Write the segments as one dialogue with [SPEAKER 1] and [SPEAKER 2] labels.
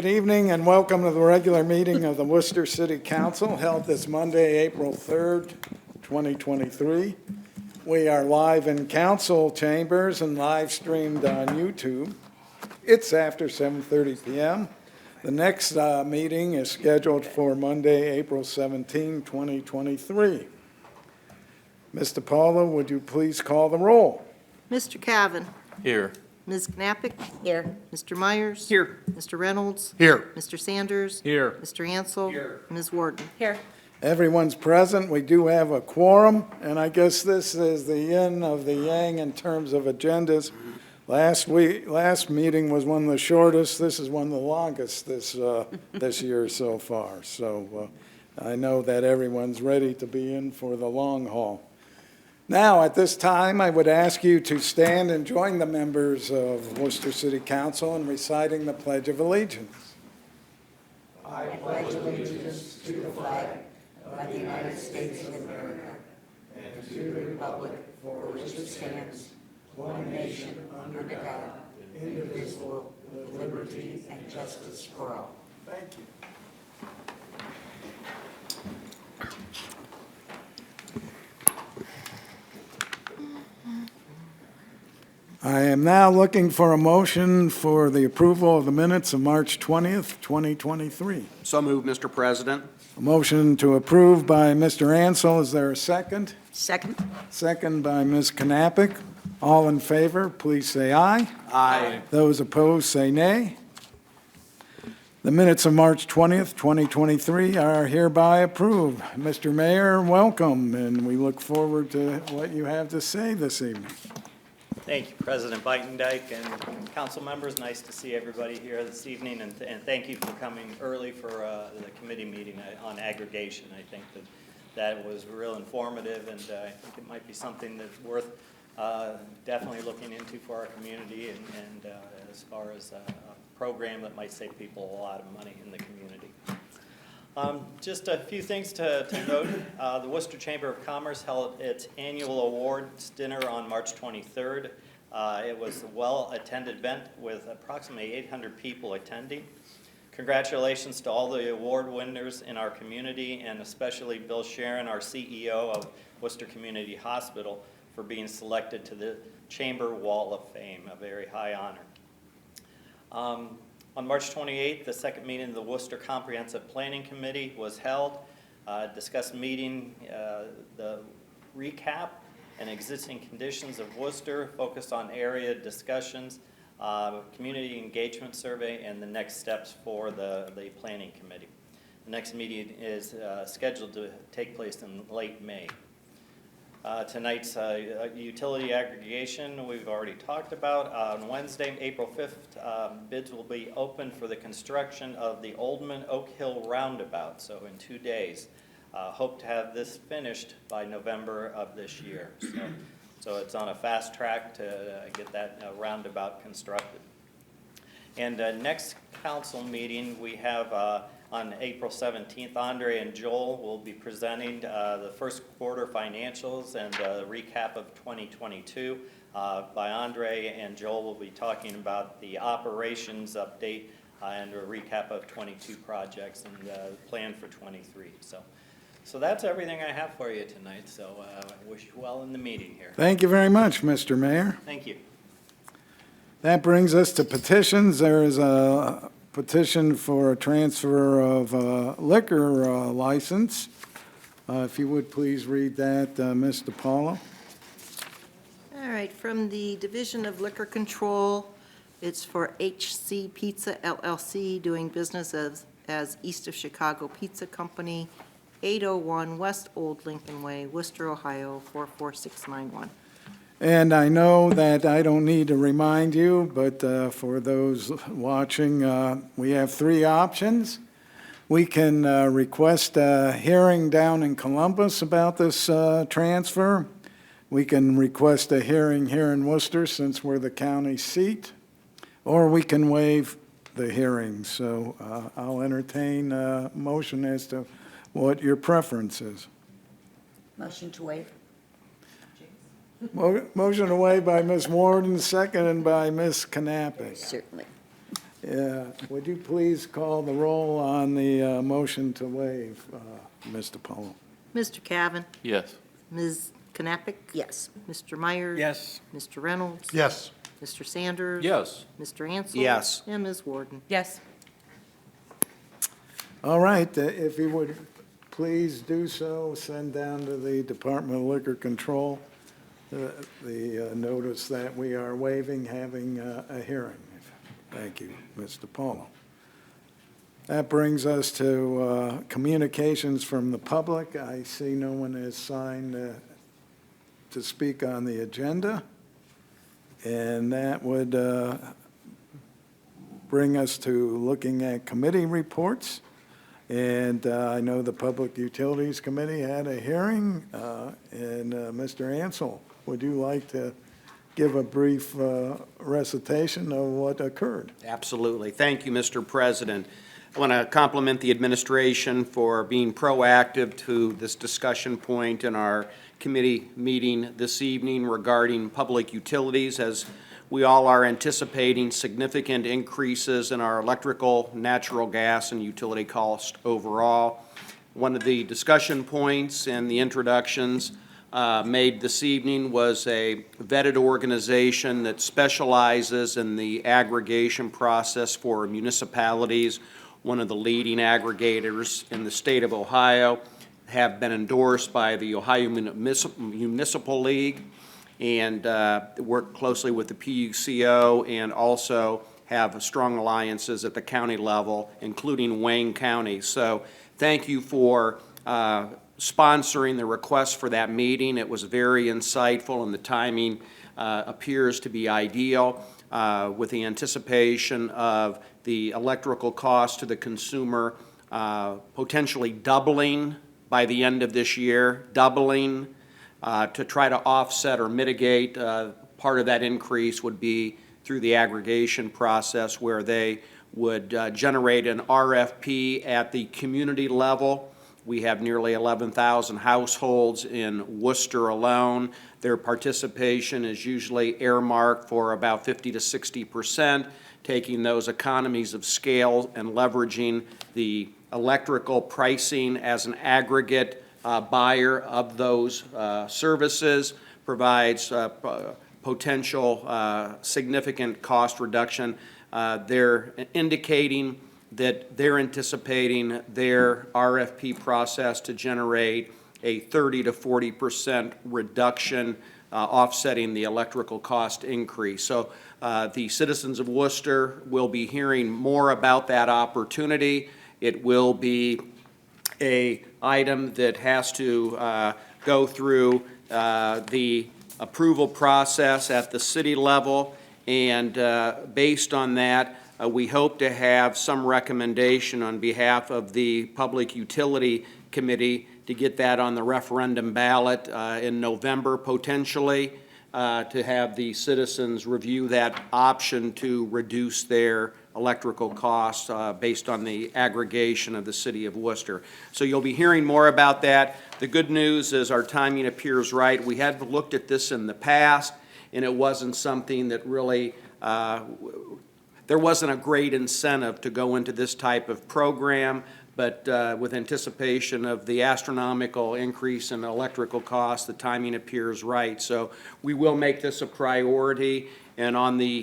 [SPEAKER 1] Good evening and welcome to the regular meeting of the Wooster City Council held this Monday, April 3rd, 2023. We are live in council chambers and live streamed on YouTube. It's after 7:30 p.m. The next meeting is scheduled for Monday, April 17, 2023. Mr. Paula, would you please call the roll?
[SPEAKER 2] Mr. Cavan.
[SPEAKER 3] Here.
[SPEAKER 2] Ms. Knappich. Here. Mr. Myers.
[SPEAKER 3] Here.
[SPEAKER 2] Mr. Reynolds.
[SPEAKER 3] Here.
[SPEAKER 2] Mr. Sanders.
[SPEAKER 3] Here.
[SPEAKER 2] Mr. Ansel.
[SPEAKER 3] Here.
[SPEAKER 2] Ms. Warden. Here.
[SPEAKER 1] Everyone's present. We do have a quorum, and I guess this is the yin of the yang in terms of agendas. Last meeting was one of the shortest. This is one of the longest this year so far. So I know that everyone's ready to be in for the long haul. Now, at this time, I would ask you to stand and join the members of Worcester City Council in reciting the Pledge of Allegiance.
[SPEAKER 4] I pledge allegiance to the flag of the United States of America and to the republic for which it stands, one nation under God, indivisible, with liberty and justice for all.
[SPEAKER 1] Thank you. I am now looking for a motion for the approval of the minutes of March 20th, 2023.
[SPEAKER 3] So moved, Mr. President.
[SPEAKER 1] A motion to approve by Mr. Ansel. Is there a second?
[SPEAKER 2] Second.
[SPEAKER 1] Second by Ms. Knappich. All in favor, please say aye.
[SPEAKER 3] Aye.
[SPEAKER 1] Those opposed, say nay. The minutes of March 20th, 2023 are hereby approved. Mr. Mayor, welcome, and we look forward to what you have to say this evening.
[SPEAKER 5] Thank you, President Beitendijk and council members. Nice to see everybody here this evening, and thank you for coming early for the committee meeting on aggregation. I think that was real informative, and I think it might be something that's worth definitely looking into for our community, and as far as a program that might save people a lot of money in the community. Just a few things to note. The Worcester Chamber of Commerce held its annual awards dinner on March 23rd. It was a well-attended event with approximately 800 people attending. Congratulations to all the award winners in our community, and especially Bill Sharon, our CEO of Worcester Community Hospital, for being selected to the Chamber Wall of Fame, a very high honor. On March 28th, the second meeting of the Worcester Comprehensive Planning Committee was held. Discussed meeting the recap and existing conditions of Worcester, focused on area discussions, community engagement survey, and the next steps for the Planning Committee. The next meeting is scheduled to take place in late May. Tonight's utility aggregation we've already talked about. On Wednesday, April 5th, bids will be open for the construction of the Oldman Oak Hill Roundabout, so in 2 days. Hope to have this finished by November of this year. So it's on a fast track to get that roundabout constructed. And next council meeting we have on April 17th, Andre and Joel will be presenting the first quarter financials and a recap of 2022. By Andre and Joel will be talking about the operations update and a recap of 22 projects and plan for 23. So that's everything I have for you tonight. So I wish you well in the meeting here.
[SPEAKER 1] Thank you very much, Mr. Mayor.
[SPEAKER 5] Thank you.
[SPEAKER 1] That brings us to petitions. There is a petition for a transfer of liquor license. If you would please read that, Ms. DiPaolo.
[SPEAKER 2] All right, from the Division of Liquor Control, it's for HC Pizza LLC, doing business as East of Chicago Pizza Company, 801 West Old Lincoln Way, Worcester, Ohio, 44691.
[SPEAKER 1] And I know that I don't need to remind you, but for those watching, we have three options. We can request a hearing down in Columbus about this transfer. We can request a hearing here in Worcester since we're the county seat, or we can waive the hearing. So I'll entertain a motion as to what your preference is.
[SPEAKER 4] Motion to waive.
[SPEAKER 1] Motion away by Ms. Warden, seconded by Ms. Knappich.
[SPEAKER 4] Certainly.
[SPEAKER 1] Would you please call the roll on the motion to waive, Mr. Polo?
[SPEAKER 2] Mr. Cavan,
[SPEAKER 6] Yes.
[SPEAKER 2] Ms. Knappich,
[SPEAKER 4] Yes.
[SPEAKER 2] Mr. Myers.
[SPEAKER 6] Yes.
[SPEAKER 2] Mr. Reynolds.
[SPEAKER 6] Yes.
[SPEAKER 2] Mr. Sanders.
[SPEAKER 6] Yes.
[SPEAKER 2] Mr. Ansel.
[SPEAKER 3] Yes.
[SPEAKER 2] And Ms. Warden.
[SPEAKER 7] Yes.
[SPEAKER 1] All right, if you would please do so, send down to the Department of Liquor Control the notice that we are waiving having a hearing. Thank you, Mr. Paulo. That brings us to communications from the public. I see no one has signed to speak on the agenda, and that would bring us to looking at committee reports. And I know the Public Utilities Committee had a hearing, and Mr. Ansel, would you like to give a brief recitation of what occurred?
[SPEAKER 3] Absolutely. Thank you, Mr. President. I want to compliment the administration for being proactive to this discussion point in our committee meeting this evening regarding public utilities, as we all are anticipating significant increases in our electrical, natural gas, and utility cost overall. One of the discussion points in the introductions made this evening was a vetted organization that specializes in the aggregation process for municipalities, one of the leading aggregators in the state of Ohio, have been endorsed by the Ohio Municipal League, and work closely with the PUCO, and also have strong alliances at the county level, including Wayne County. So thank you for sponsoring the request for that meeting. It was very insightful, and the timing appears to be ideal with the anticipation of the electrical cost to the consumer potentially doubling by the end of this year, doubling. To try to offset or mitigate part of that increase would be through the aggregation process, where they would generate an RFP at the community level. We have nearly 11,000 households in Wooster alone. Their participation is usually earmarked for about 50 to 60%, taking those economies of scale and leveraging the electrical pricing as an aggregate buyer of those services, provides potential significant cost reduction. They're indicating that they're anticipating their RFP process to generate a 30 to 40% reduction, offsetting the electrical cost increase. So the citizens of Worcester will be hearing more about that opportunity. It will be a item that has to go through the approval process at the city level, and based on that, we hope to have some recommendation on behalf of the Public Utility Committee to get that on the referendum ballot in November, potentially, to have the citizens review that option to reduce their electrical costs based on the aggregation of the city of Worcester. So you'll be hearing more about that. The good news is our timing appears right. We had looked at this in the past, and it wasn't something that really, there wasn't a great incentive to go into this type of program, but with anticipation of the astronomical increase in electrical costs, the timing appears right. So we will make this a priority. And on the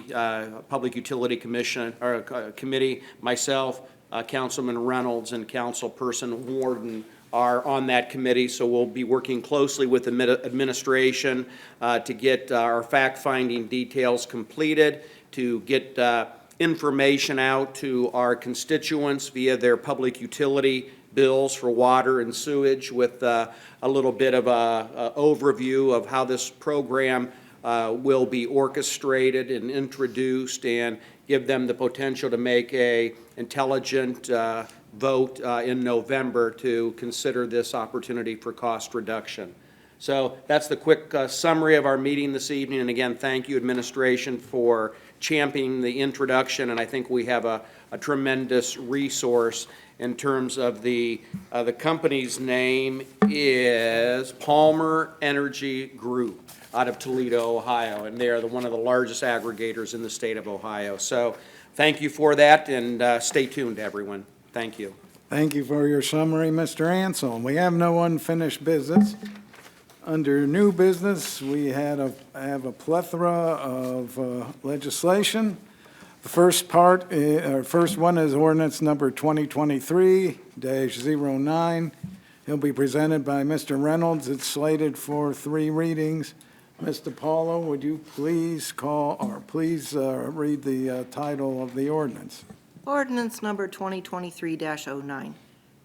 [SPEAKER 3] Public Utility Commission or Committee, myself, Councilman Reynolds, and Councilperson Warden are on that committee. So we'll be working closely with the administration to get our fact-finding details completed, to get information out to our constituents via their public utility bills for water and sewage, with a little bit of a overview of how this program will be orchestrated and introduced, and give them the potential to make a intelligent vote in November to consider this opportunity for cost reduction. So that's the quick summary of our meeting this evening. And again, thank you, administration, for championing the introduction. And I think we have a tremendous resource in terms of the company's name is Palmer Energy Group. out of Toledo, Ohio, and they are one of the largest aggregators in the state of Ohio. So thank you for that, and stay tuned, everyone. Thank you.
[SPEAKER 1] Thank you for your summary, Mr. Ansel. We have no unfinished business. Under new business, we have a plethora of legislation. The first one is ordinance number 2023-09. He'll be presented by Mr. Reynolds. It's slated for 3 readings. Mr. Paulo, would you please read the title of the ordinance?
[SPEAKER 2] Ordinance number 2023-09.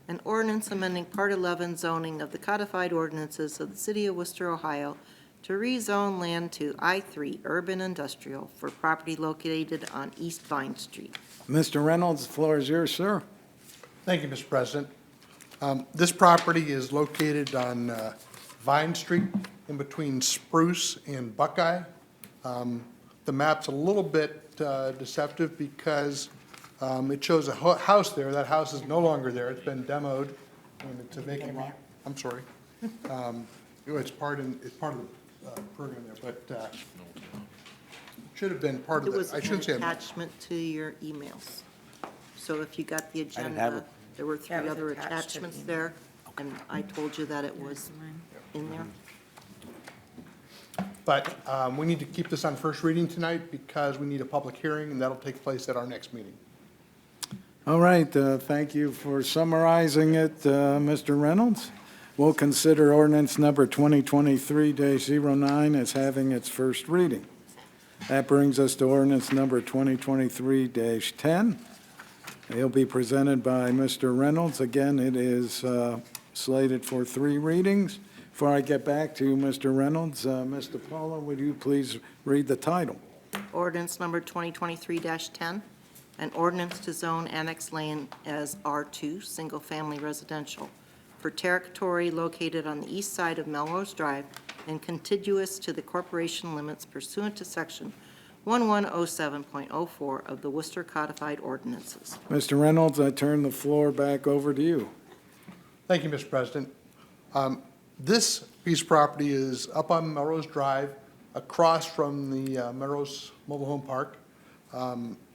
[SPEAKER 2] An ordinance amending Part 11 zoning of the codified ordinances of the City of Wooster, Ohio, to rezone land to I-3 Urban Industrial for property located on East Vine Street.
[SPEAKER 1] Mr. Reynolds, the floor is yours, sir.
[SPEAKER 6] Thank you, Mr. President. This property is located on Vine Street in between Spruce and Buckeye. The map's a little bit deceptive because it shows a house there. That house is no longer there. It's been demoed, and it's a vacant lot. I'm sorry. It's part of the program there, but it should have been part
[SPEAKER 2] It
[SPEAKER 6] of
[SPEAKER 2] was
[SPEAKER 6] the, I
[SPEAKER 2] an
[SPEAKER 6] shouldn't say.
[SPEAKER 2] attachment to your emails. So if you got the
[SPEAKER 6] have
[SPEAKER 2] agenda,
[SPEAKER 6] it.
[SPEAKER 2] there were 3
[SPEAKER 4] That was
[SPEAKER 2] other
[SPEAKER 4] attached to the
[SPEAKER 2] attachments
[SPEAKER 4] email.
[SPEAKER 2] there, and I told you that it was in there.
[SPEAKER 6] But we need to keep this on first reading tonight because we need a public hearing, and that'll take place at our next meeting.
[SPEAKER 1] All right, thank you for summarizing it, Mr. Reynolds. We'll consider ordinance number 2023-09 as having its first reading. That brings us to ordinance number 2023-10. It'll be presented by Mr. Reynolds. Again, it is slated for 3 readings. Before I get back to you, Mr. Reynolds, Mr. Paula, would you please read the title?
[SPEAKER 2] Ordinance number 2023-10, an ordinance to zone Annex Lane as R2, single-family residential, for territory located on the east side of Melrose Drive and contiguous to the corporation limits pursuant to Section 1107.04 of the Worcester Codified Ordinances.
[SPEAKER 1] Mr. Reynolds, I turn the floor back over to you.
[SPEAKER 6] Thank you, Mr. President. This piece of property is up on Melrose Drive, across from the Melrose Mobile Home Park.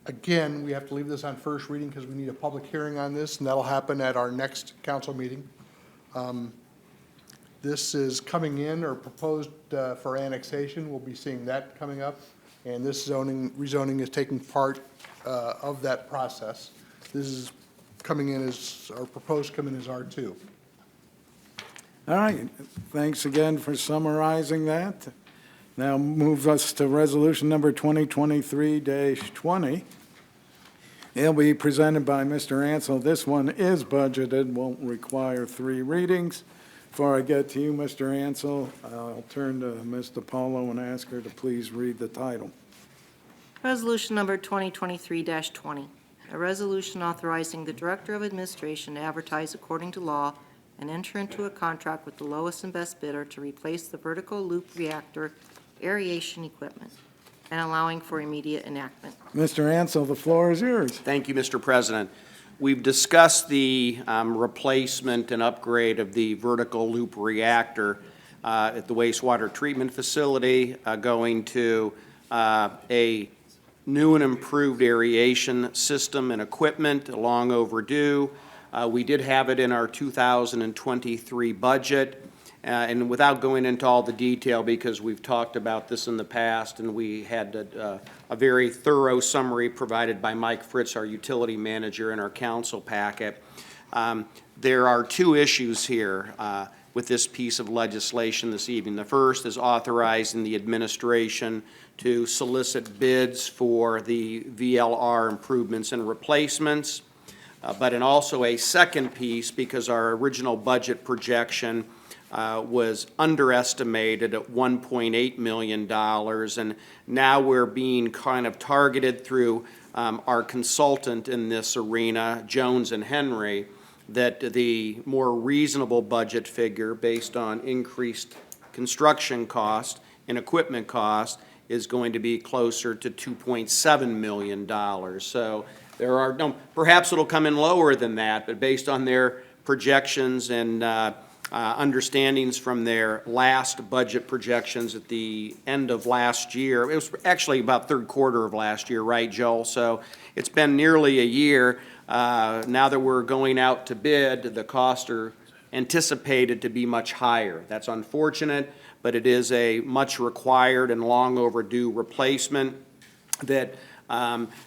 [SPEAKER 6] Again, we have to leave this on first reading because we need a public hearing on this, and that'll happen at our next council meeting. This is coming in or proposed for annexation. We'll be seeing that coming up, and this rezoning is taking part of that process. This is coming in as, or proposed coming as R2.
[SPEAKER 1] All right, thanks again for summarizing that. Now moves us to resolution number 2023-20. It'll be presented by Mr. Ansel. This one is budgeted, won't require 3 readings. Before I get to you, Mr. Ansel, I'll turn to Ms. DiPaolo and ask her to please read the title.
[SPEAKER 2] Resolution number 2023-20, a resolution authorizing the Director of Administration to advertise according to law and enter into a contract with the lowest and best bidder to replace the vertical loop reactor aeration equipment and allowing for immediate enactment.
[SPEAKER 1] Mr. Ansel, the floor is yours.
[SPEAKER 3] Thank you, Mr. President. We've discussed the replacement and upgrade of the vertical loop reactor at the wastewater treatment facility, going to a new and improved aeration system and equipment, long overdue. We did have it in our 2023 budget. And without going into all the detail, because we've talked about this in the past, and we had a very thorough summary provided by Mike Fritz, our utility manager, in our council packet. There are 2 issues here with this piece of legislation this evening. The first is authorizing the administration to solicit bids for the VLR improvements and replacements, but in also a second piece, because our original budget projection was underestimated at $1.8 million, and now we're being kind of targeted through our consultant in this arena, Jones and Henry, that the more reasonable budget figure based on increased construction cost and equipment cost is going to be closer to $2.7 million. So there are, no, perhaps it'll come in lower than that, but based on their projections and understandings from their last budget projections at the end of last year. It was actually about third quarter of last year, right, Joel? So it's been nearly a year. Now that we're going out to bid, the costs are anticipated to be much higher. That's unfortunate, but it is a much required and long overdue replacement that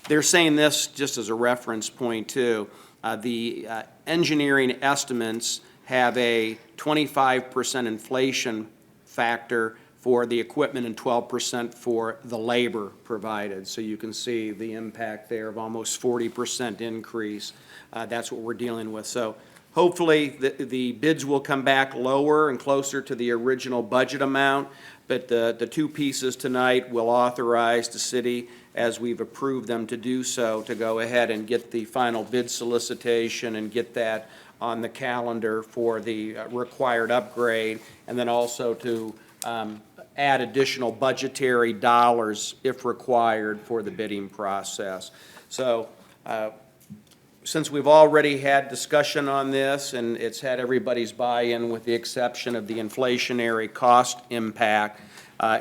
[SPEAKER 3] they're saying this just as a reference point too. The engineering estimates have a 25% inflation factor for the equipment and 12% for the labor provided. So you can see the impact there of almost 40% increase. That's what we're dealing with. So hopefully the bids will come back lower and closer to the original budget amount, but the two pieces tonight will authorize the city, as we've approved them to do so, to go ahead and get the final bid solicitation and get that on the calendar for the required upgrade, and then also to add additional budgetary dollars if required for the bidding process. So since we've already had discussion on this and it's had everybody's buy-in with the exception of the inflationary cost impact,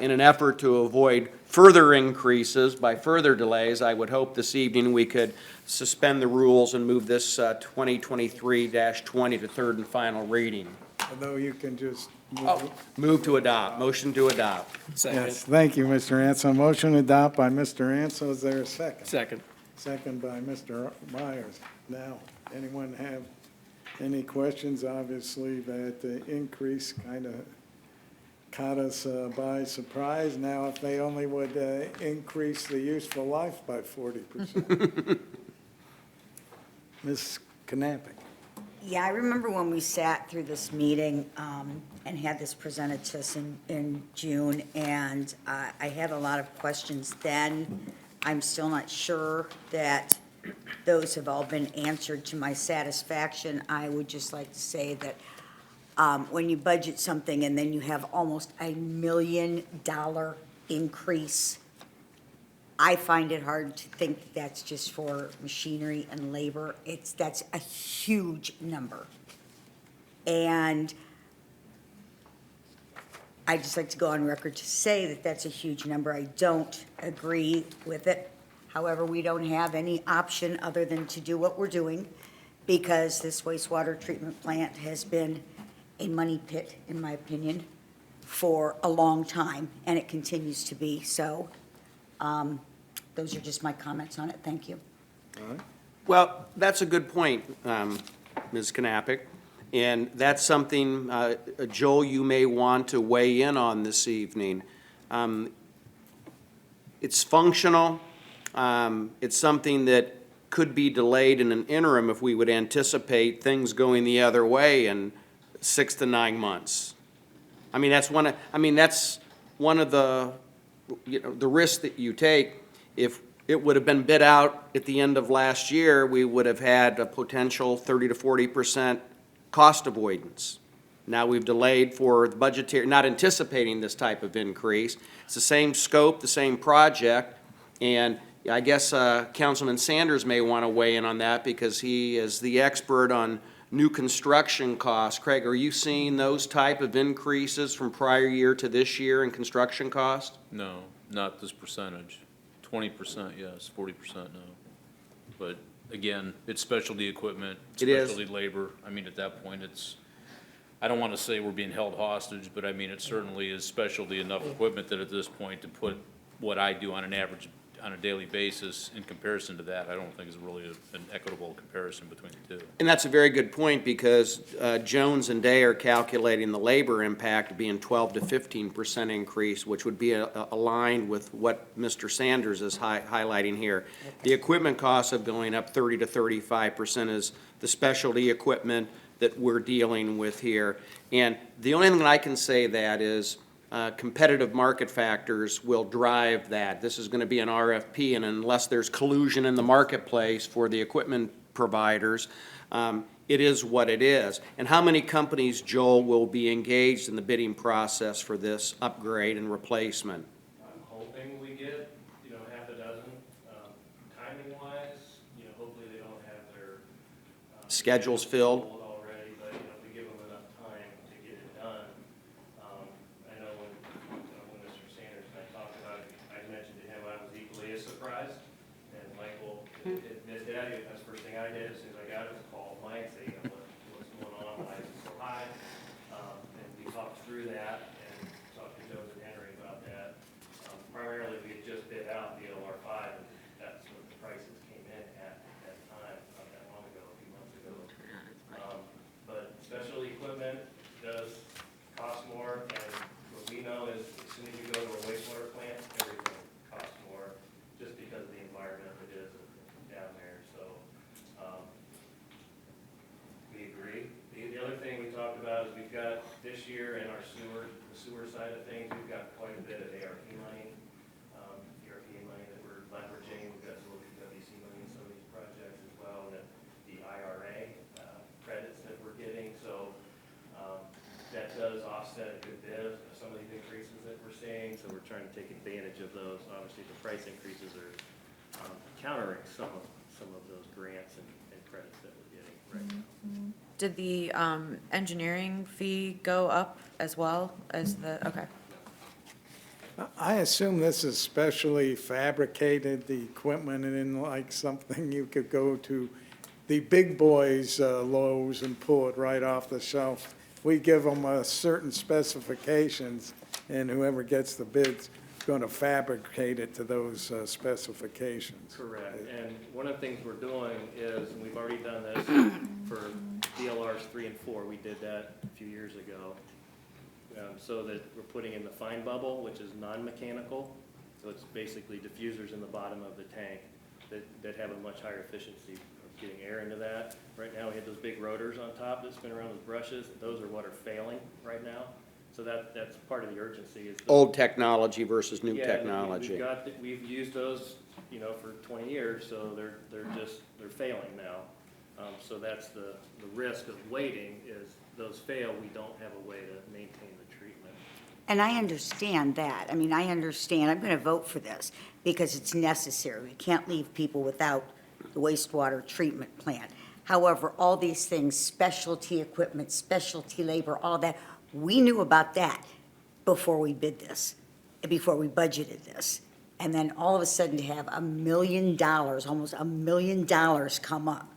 [SPEAKER 3] in an effort to avoid further increases by further delays, I would hope this evening we could suspend the rules and move this 2023-20 to third and final reading.
[SPEAKER 1] Although you can just
[SPEAKER 3] Move to adopt, motion to adopt.
[SPEAKER 1] Yes, thank you, Mr. Ansel. Motion to adopt by Mr. Ansel. Is there a second?
[SPEAKER 7] Second.
[SPEAKER 1] Second by Mr. Myers. Now, anyone have any questions? Obviously, that increase kind of caught us by surprise. Now, if they only would increase the useful life by 40%. Ms. Knappich.
[SPEAKER 4] Yeah, I remember when we sat through this meeting and had this presented to us in June, and I had a lot of questions then. I'm still not sure that those have all been answered to my satisfaction. I would just like to say that when you budget something and then you have almost $1 million increase, I find it hard to think that's just for machinery and labor. That's a huge number. And I'd just like to go on record to say that that's a huge number. I don't agree with it. However, we don't have any option other than to do what we're doing because this wastewater treatment plant has been a money pit, in my opinion, for a long time, and it continues to be. So those are just my comments on it. Thank you.
[SPEAKER 3] Well, that's a good point, Ms. Knappich, and that's something, Joel, you may want to weigh in on this evening. It's functional. It's something that could be delayed in an interim if we would anticipate things going the other way in 6 to 9 months. That's one of the, the risks that you take. If it would have been bid out at the end of last year, we would have had a potential 30 to 40% cost avoidance. Now we've delayed for the budgetary, not anticipating this type of increase. It's the same scope, the same project, and I guess Councilman Sanders may want to weigh in on that because he is the expert on new construction costs. Craig, are you seeing those type of increases from prior year to this year in construction costs?
[SPEAKER 8] No, not this percentage. 20%, yes, 40%, no. But again, it's specialty equipment,
[SPEAKER 3] It is.
[SPEAKER 8] specialty labor. At that point, I don't want to say we're being held hostage, but it certainly is specialty enough equipment that at this point to put what I do on an average, on a daily basis in comparison to that, I don't think is really an equitable comparison between the two.
[SPEAKER 3] And that's a very good point because Jones and Day are calculating the labor impact being 12 to 15% increase, which would be aligned with what Mr. Sanders is highlighting here. The equipment costs of going up 30 to 35% is the specialty equipment that we're dealing with here. And the only thing that I can say that is competitive market factors will drive that. This is going to be an RFP, and unless there's collusion in the marketplace for the equipment providers, it is what it is. And how many companies, Joel, will be engaged in the bidding process for this upgrade and replacement?
[SPEAKER 9] I'm hoping we get, half a dozen. Timing-wise, hopefully they don't have their
[SPEAKER 3] Schedules filled?
[SPEAKER 9] already, but, we give them enough time to I did, as soon as I got it, was call Mike, say, what's going on, why is it so high? And we talked through that and talked to Jones and Henry about that. Primarily, we had just bid out the LR5, and that's what the prices came in at that time, not that long ago, a few months ago. But specialty equipment does cost more, and what we know is as soon as you go to a wastewater plant, everything costs more, just because of the environment it is down there, so, we agree. The other thing we talked about is we've got this year in our the sewer side of things, we've got quite a bit of ARP money, that we're leveraging. We've got a little PWC money in some of these projects as well, and the IRA credits that we're getting, so that does offset a good bit of some of these increases that we're seeing, so we're trying to take advantage of those. Obviously, the price increases are countering some of those grants and credits that we're getting right now.
[SPEAKER 7] Did the engineering fee go up as well as the, okay.
[SPEAKER 1] I assume this is specially fabricated, the equipment, and in like something you could go to the big boys, Lowe's, and pull it right off the shelf. We give them certain specifications, and whoever gets the bid's going to fabricate it to those specifications.
[SPEAKER 9] Correct, and one of the things we're doing is, and we've already done this for DLRs 3 and 4, we did that a few years ago, so that we're putting in the fine bubble, which is non-mechanical, so it's basically diffusers in the bottom of the tank that have a much higher efficiency of getting air into that. Right now, we have those big rotors on top that spin around with brushes, those are what are failing right now, so that's part of the urgency. Is
[SPEAKER 3] Old technology versus new
[SPEAKER 9] Yeah,
[SPEAKER 3] technology.
[SPEAKER 9] we've used those, for 20 years, so they're failing now. So that's the risk of waiting is those fail, we don't have a way to maintain the treatment.
[SPEAKER 4] And I understand that. I mean, I understand. I'm going to vote for this because it's necessary. We can't leave people without the wastewater treatment plant. However, all these things, specialty equipment, specialty labor, all that, we knew about that before we bid this, before we budgeted this. And then all of a sudden to have $1 million, almost $1 million come up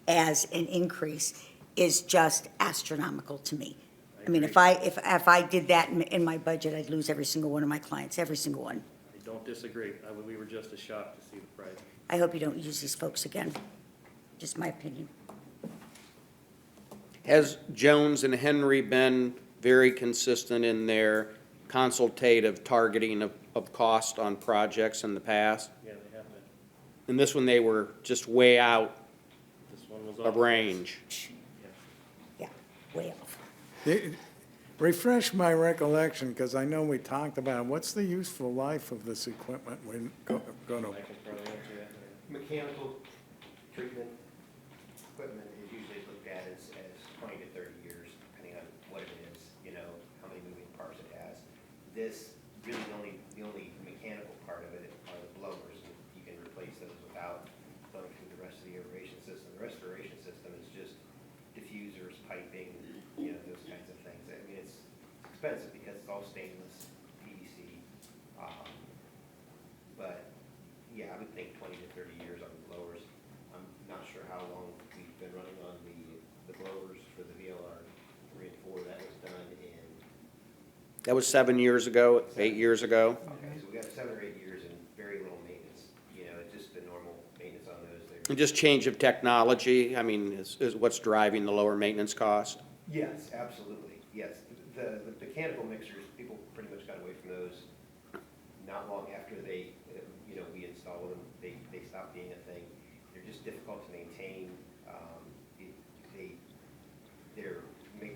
[SPEAKER 4] as an increase is just astronomical to me. I mean, if I did that in my budget, I'd lose every single one of my clients, every single one.
[SPEAKER 9] I don't disagree. We were just as shocked to see the price.
[SPEAKER 4] I hope you don't use these folks again. Just my opinion.
[SPEAKER 3] Has Jones and Henry been very consistent in their consultative targeting of cost on projects in the past?
[SPEAKER 9] Yeah, they have been.
[SPEAKER 3] In this one, they were just way out
[SPEAKER 9] This one was
[SPEAKER 3] of
[SPEAKER 9] off.
[SPEAKER 3] range.
[SPEAKER 4] Yeah, way off.
[SPEAKER 1] Refresh my recollection, because I know we talked about, what's the useful life of this equipment we're going to,
[SPEAKER 9] I can probably answer that.
[SPEAKER 10] Mechanical treatment equipment is usually looked at as 20 to 30 years, depending on what it is, how many moving parts it has. This, really the only mechanical part of it are the blowers. You can replace those without going through the rest of the aeration system. The restoration system is just diffusers, piping, those kinds of things. I mean, it's expensive because it's all stainless, PVC. But yeah, I would think 20 to 30 years on the blowers. I'm not sure how long we've been running on the blowers for the VLR 3 and 4. That was done in,
[SPEAKER 3] That was 7 years ago, 8 years ago.
[SPEAKER 10] okay, so we got 7 or 8 years and very little maintenance. It's just the normal maintenance on those.
[SPEAKER 3] And just change of technology, I mean, is what's driving the lower maintenance cost?
[SPEAKER 10] Yes, absolutely, yes. The mechanical mixers, people pretty much got away from those not long after we installed them. They stopped being a thing. They're just difficult to maintain.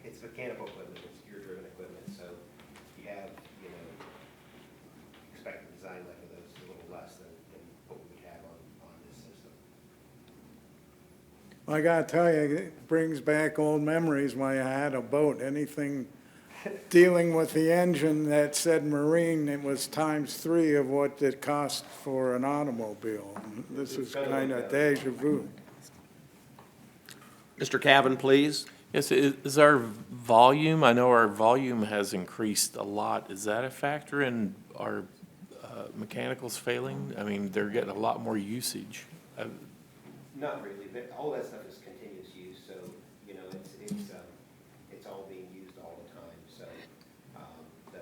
[SPEAKER 10] It's mechanical equipment, it's gear-driven equipment, so you have, expected design life of those is a little less than what we would have on this system.
[SPEAKER 1] I gotta tell you, it brings back old memories when I had a boat. Anything dealing with the engine that said marine, it was ×3 of what it cost for an automobile. This is kind of deja vu.
[SPEAKER 3] Mr. Cavan, please.
[SPEAKER 11] Yes, is our volume, I know our volume has increased a lot. Is that a factor in our mechanicals failing? I mean, they're getting a lot more usage.
[SPEAKER 10] Not really, but all that stuff is continuous use, so, you know, it's all being used all the time, so, the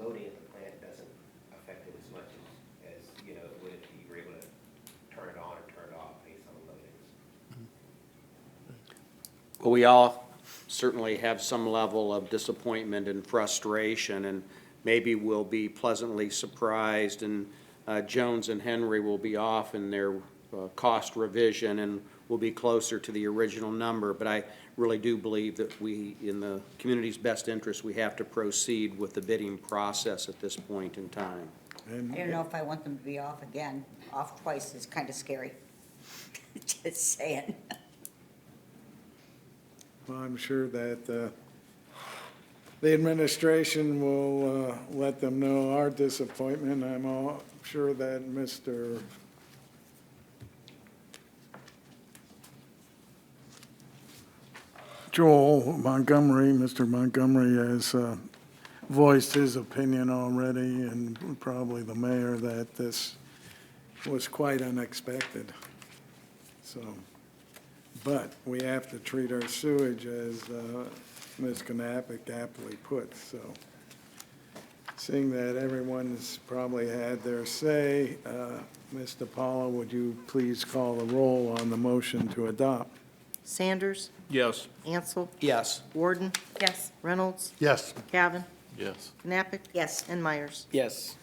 [SPEAKER 10] loading of the plant doesn't affect it as much as, you know, it would if you were able to turn it on or turn it off based on the loadings.
[SPEAKER 3] Well, we all certainly have some level of disappointment and frustration, and maybe we'll be pleasantly surprised, and Jones and Henry will be off in their cost revision, and will be closer to the original number. But I really do believe that we, in the community's best interest, we have to proceed with the bidding process at this point in time.
[SPEAKER 4] I don't know if I want them to be off again. Off twice is kind of scary. Just saying.
[SPEAKER 1] Well, I'm sure that the administration will let them know our disappointment. I'm all sure that Mr. Mr. Montgomery has voiced his opinion already, and probably the mayor, that this was quite unexpected. So, but we have to treat our sewage as Ms. Knappich aptly put, so. Seeing that everyone's probably had their say, Ms. DiPaolo, would you please call the roll on the motion to adopt?
[SPEAKER 2] Sanders,
[SPEAKER 8] Yes.
[SPEAKER 2] Ansel,
[SPEAKER 3] Yes.
[SPEAKER 2] Warden,
[SPEAKER 7] Yes.
[SPEAKER 2] Reynolds,
[SPEAKER 6] Yes.
[SPEAKER 2] Cavan,
[SPEAKER 11] Yes.
[SPEAKER 2] Knappich.
[SPEAKER 4] Yes.
[SPEAKER 2] And Myers.
[SPEAKER 3] Yes.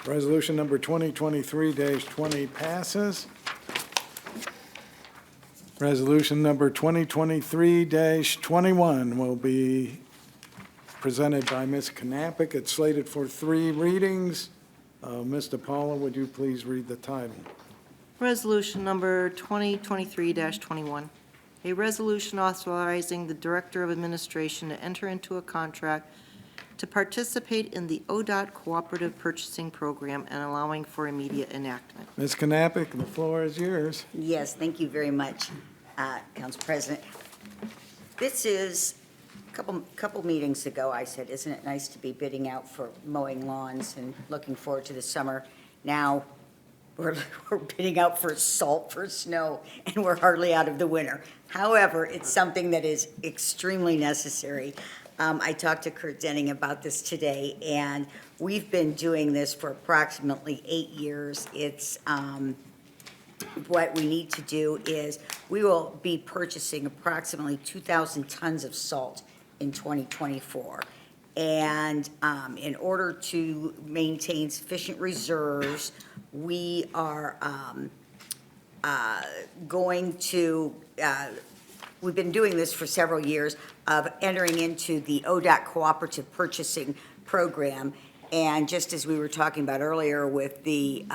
[SPEAKER 1] Resolution number 2023-20 passes. Resolution number 2023-21 will be presented by Ms. Knappich. It's slated for 3 readings. Ms. DiPaolo, would you please read the title?
[SPEAKER 2] Resolution number 2023-21, a resolution authorizing the Director of Administration to enter into a contract to participate in the ODOT Cooperative Purchasing Program and allowing for immediate enactment.
[SPEAKER 1] Ms. Knappich, the floor is yours.
[SPEAKER 4] Yes, thank you very much, Council President. This is, a couple meetings ago, I said, isn't it nice to be bidding out for mowing lawns and looking forward to the summer? Now, we're bidding out for salt, for snow, and we're hardly out of the winter. However, it's something that is extremely necessary. I talked to Kurt Denning about this today, and we've been doing this for approximately 8 years. It's, what we need to do is, we will be purchasing approximately 2,000 tons of salt in 2024. And in order to maintain sufficient reserves, we are going to, we've been doing this for several years, of entering into the ODOT Cooperative Purchasing Program. And just as we were talking about earlier with the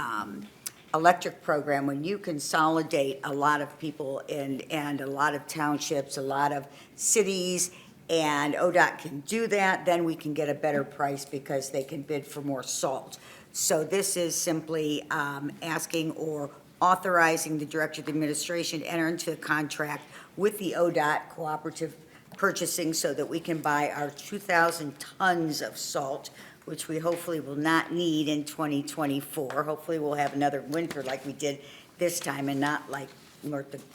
[SPEAKER 4] electric program, when you consolidate a lot of people and a lot of townships, a lot of cities, and ODOT can do that, then we can get a better price because they can bid for more salt. So this is simply asking or authorizing the Director of Administration to enter into a contract with the ODOT Cooperative Purchasing so that we can buy our 2,000 tons of salt, which we hopefully will not need in 2024. Hopefully we'll have another winter like we did this time and not like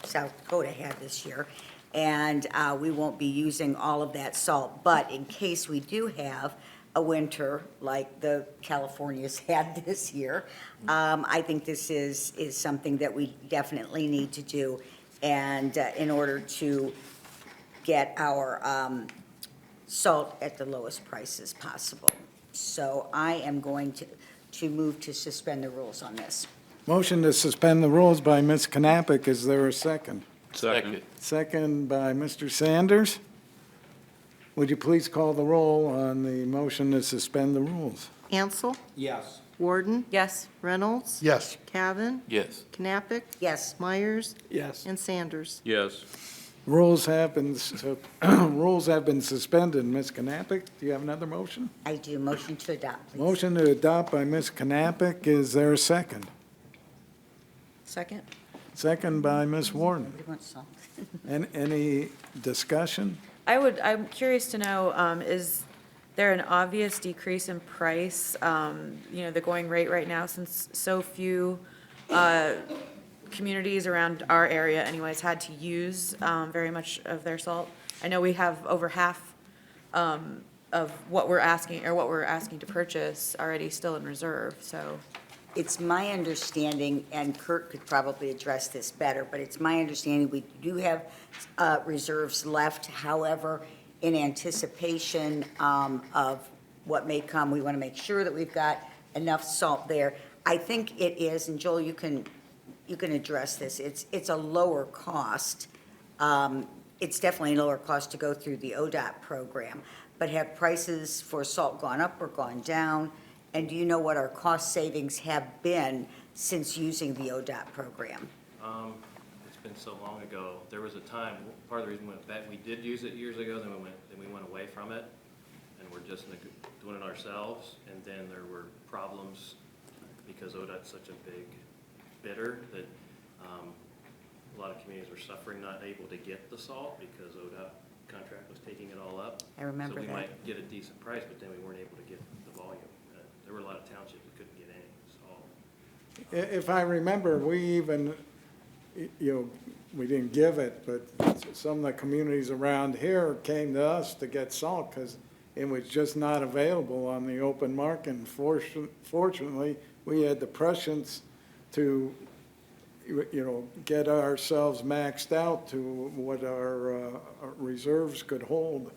[SPEAKER 4] South Dakota had this year. And we won't be using all of that salt. But in case we do have a winter like the Californias had this year, I think this is something that we definitely need to do, and in order to get our salt at the lowest prices possible. So I am going to move to suspend the rules on this.
[SPEAKER 1] Motion to suspend the rules by Ms. Knappich. Is there a second?
[SPEAKER 11] Second.
[SPEAKER 1] Second by Mr. Sanders. Would you please call the roll on the motion to suspend the rules?
[SPEAKER 2] Ansel,
[SPEAKER 3] Yes.
[SPEAKER 2] Warden,
[SPEAKER 7] Yes.
[SPEAKER 2] Reynolds,
[SPEAKER 6] Yes.
[SPEAKER 2] Cavan,
[SPEAKER 11] Yes.
[SPEAKER 2] Knappich,
[SPEAKER 4] Yes.
[SPEAKER 2] Myers,
[SPEAKER 3] Yes.
[SPEAKER 2] and Sanders.
[SPEAKER 8] Yes.
[SPEAKER 1] Rules have been suspended. Ms. Knappich, do you have another motion?
[SPEAKER 4] I do. Motion to adopt, please.
[SPEAKER 1] Motion to adopt by Ms. Knappich. Is there a second?
[SPEAKER 7] Second?
[SPEAKER 1] Second by Ms. Warden.
[SPEAKER 4] Nobody wants salt.
[SPEAKER 1] Any discussion?
[SPEAKER 7] I'm curious to know, is there an obvious decrease in price, the going rate right now, since so few communities around our area anyways had to use very much of their salt. I know we have over half of what we're asking to purchase already still in reserve, so.
[SPEAKER 4] It's my understanding, and Kurt could probably address this better, but it's my understanding we do have reserves left. However, in anticipation of what may come, we want to make sure that we've got enough salt there. I think it is, and Joel, you can address this. It's a lower cost. It's definitely a lower cost to go through the ODOT program. But have prices for salt gone up or gone down? And do you know what our cost savings have been since using the ODOT program?
[SPEAKER 9] It's been so long ago. There was a time, part of the reason we went back, we did use it years ago, then we went away from it, and we're just doing it ourselves. And then there were problems because ODOT's such a big bidder that a lot of communities were suffering, not able to get the salt because ODOT contract was taking it all up.
[SPEAKER 4] I remember
[SPEAKER 9] So we
[SPEAKER 4] that.
[SPEAKER 9] might get a decent price, but then we weren't able to get the volume. There were a lot of townships that couldn't get any salt.
[SPEAKER 1] If I remember, we even, we didn't give it, but some of the communities around here came to us to get salt because it was just not available on the open market. And fortunately, we had the prescience to, get ourselves maxed out to what our reserves could hold.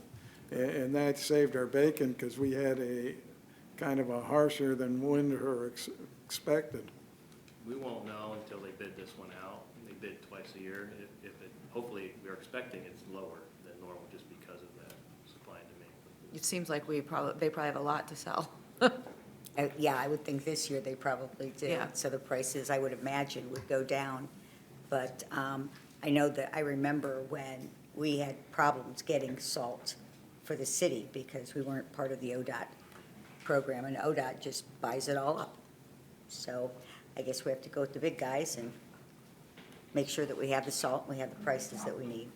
[SPEAKER 1] And that saved our bacon because we had a kind of a harsher than winter expected.
[SPEAKER 9] We won't know until they bid this one out. They bid twice a year. Hopefully, we're expecting it's lower than normal just because of that supply and demand.
[SPEAKER 7] It seems like they probably have a lot to sell.
[SPEAKER 4] Yeah, I would think this year they probably did.
[SPEAKER 7] Yeah.
[SPEAKER 4] So the prices, I would imagine, would go down. But I know that I remember when we had problems getting salt for the city because we weren't part of the ODOT program, and ODOT just buys it all up. So I guess we have to go with the big guys and make sure that we have the salt and we have the prices that we need.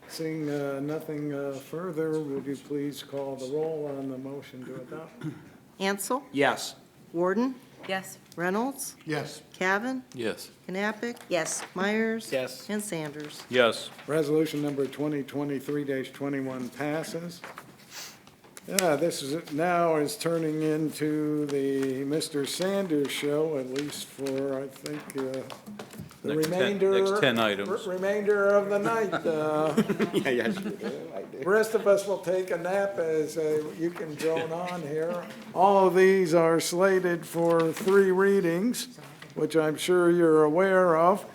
[SPEAKER 1] Seeing nothing further, would you please call the roll on the motion to adopt?
[SPEAKER 2] Ansel,
[SPEAKER 3] Yes.
[SPEAKER 2] Warden,
[SPEAKER 7] Yes.
[SPEAKER 2] Reynolds,
[SPEAKER 6] Yes.
[SPEAKER 2] Cavan,
[SPEAKER 11] Yes.
[SPEAKER 2] Knappich,
[SPEAKER 4] Yes,
[SPEAKER 2] Myers.
[SPEAKER 3] Yes.
[SPEAKER 2] And Sanders.
[SPEAKER 8] Yes.
[SPEAKER 1] Resolution number 2023-21 passes. Yeah, this now is turning into the Mr. Sanders show, at least for, I think, the
[SPEAKER 8] Next
[SPEAKER 1] remainder.
[SPEAKER 8] 10 items.
[SPEAKER 1] Remainder of the night.
[SPEAKER 3] Yeah.
[SPEAKER 1] The rest of us will take a nap as you can drone on here. All of these are slated for 3 readings, which I'm sure you're aware of.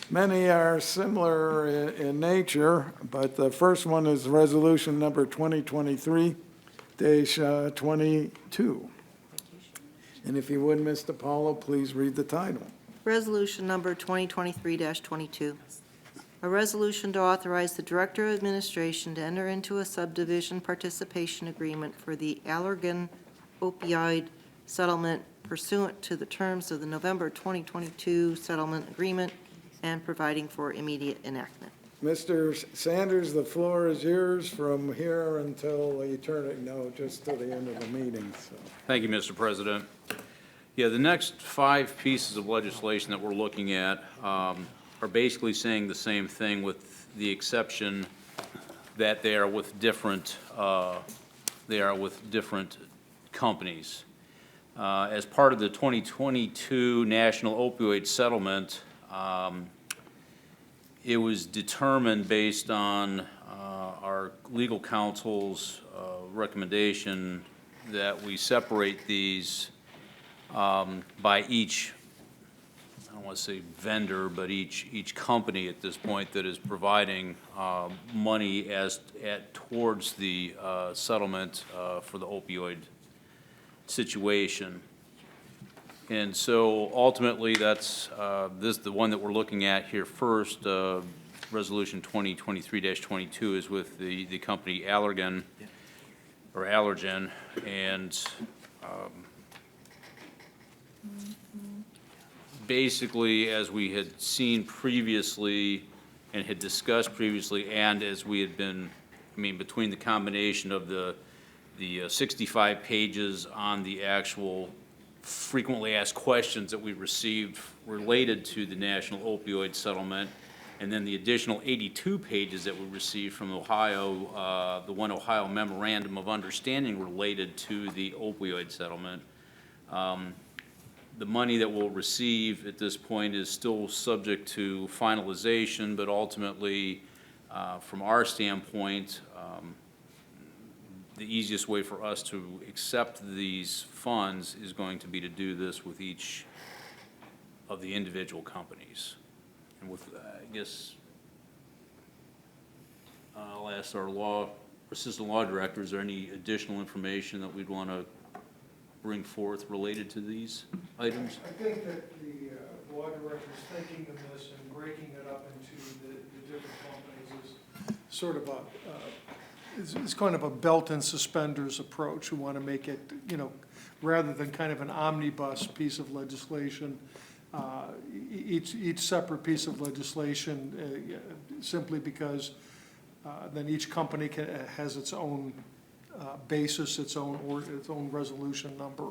[SPEAKER 1] Many are similar in nature, but the first one is resolution number 2023-22. And if you would, Mr. Paulo, please read the title.
[SPEAKER 2] Resolution number 2023-22. A resolution to authorize the Director of Administration to enter into a subdivision participation agreement for the Allergan opioid settlement pursuant to the terms of the November 2022 settlement agreement and providing for immediate enactment.
[SPEAKER 1] Mr. Sanders, the floor is yours from here until eternity, no, just till the end of the meeting, so.
[SPEAKER 8] Thank you, Mr. President. Yeah, the next 5 pieces of legislation that we're looking at are basically saying the same thing with the exception that they are with different companies. As part of the 2022 National Opioid Settlement, it was determined based on our legal counsel's recommendation that we separate these by each, I don't want to say vendor, but each company at this point that is providing money towards the settlement for the opioid situation. And so ultimately, that's the one that we're looking at here first. Resolution 2023-22 is with the company Allergan, or Allergen, and basically, as we had seen previously and had discussed previously, and as we had been, between the combination of the the 65 pages on the actual frequently asked questions that we received related to the national opioid settlement, and then the additional 82 pages that we received from Ohio, the One Ohio Memorandum of Understanding related to the opioid settlement. The money that we'll receive at this point is still subject to finalization, but ultimately, from our standpoint, the easiest way for us to accept these funds is going to be to do this with each of the individual companies. And with, I guess, I'll ask our assistant law director, is there any additional information that we'd want to bring forth related to these items?
[SPEAKER 12] I think that the law director's thinking of this and breaking it up into the different companies is sort of it's kind of a belt and suspenders approach. We want to make it, rather than kind of an omnibus piece of legislation, each separate piece of legislation, simply because then each company has its own basis, its own resolution number.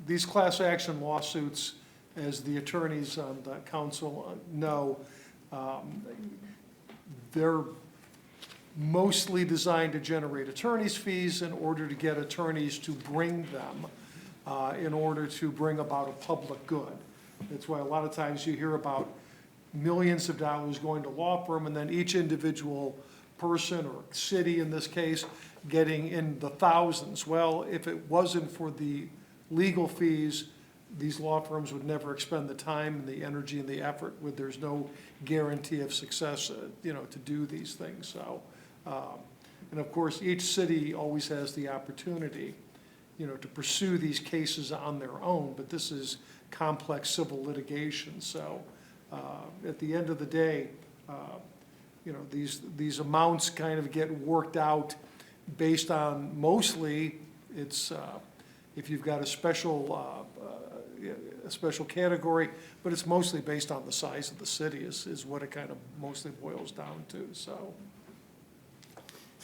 [SPEAKER 12] These class action lawsuits, as the attorneys on the council know, they're mostly designed to generate attorney's fees in order to get attorneys to bring them, in order to bring about a public good. That's why a lot of times you hear about millions of dollars going to law firm, and then each individual person or city in this case getting in the thousands. Well, if it wasn't for the legal fees, these law firms would never expend the time and the energy and the effort where there's no guarantee of success, to do these things. So, and of course, each city always has the opportunity, to pursue these cases on their own, but this is complex civil litigation. So, at the end of the day, these amounts kind of get worked out based on, mostly, it's, if you've got a special category, but it's mostly based on the size of the city is what it kind of mostly boils down to, so.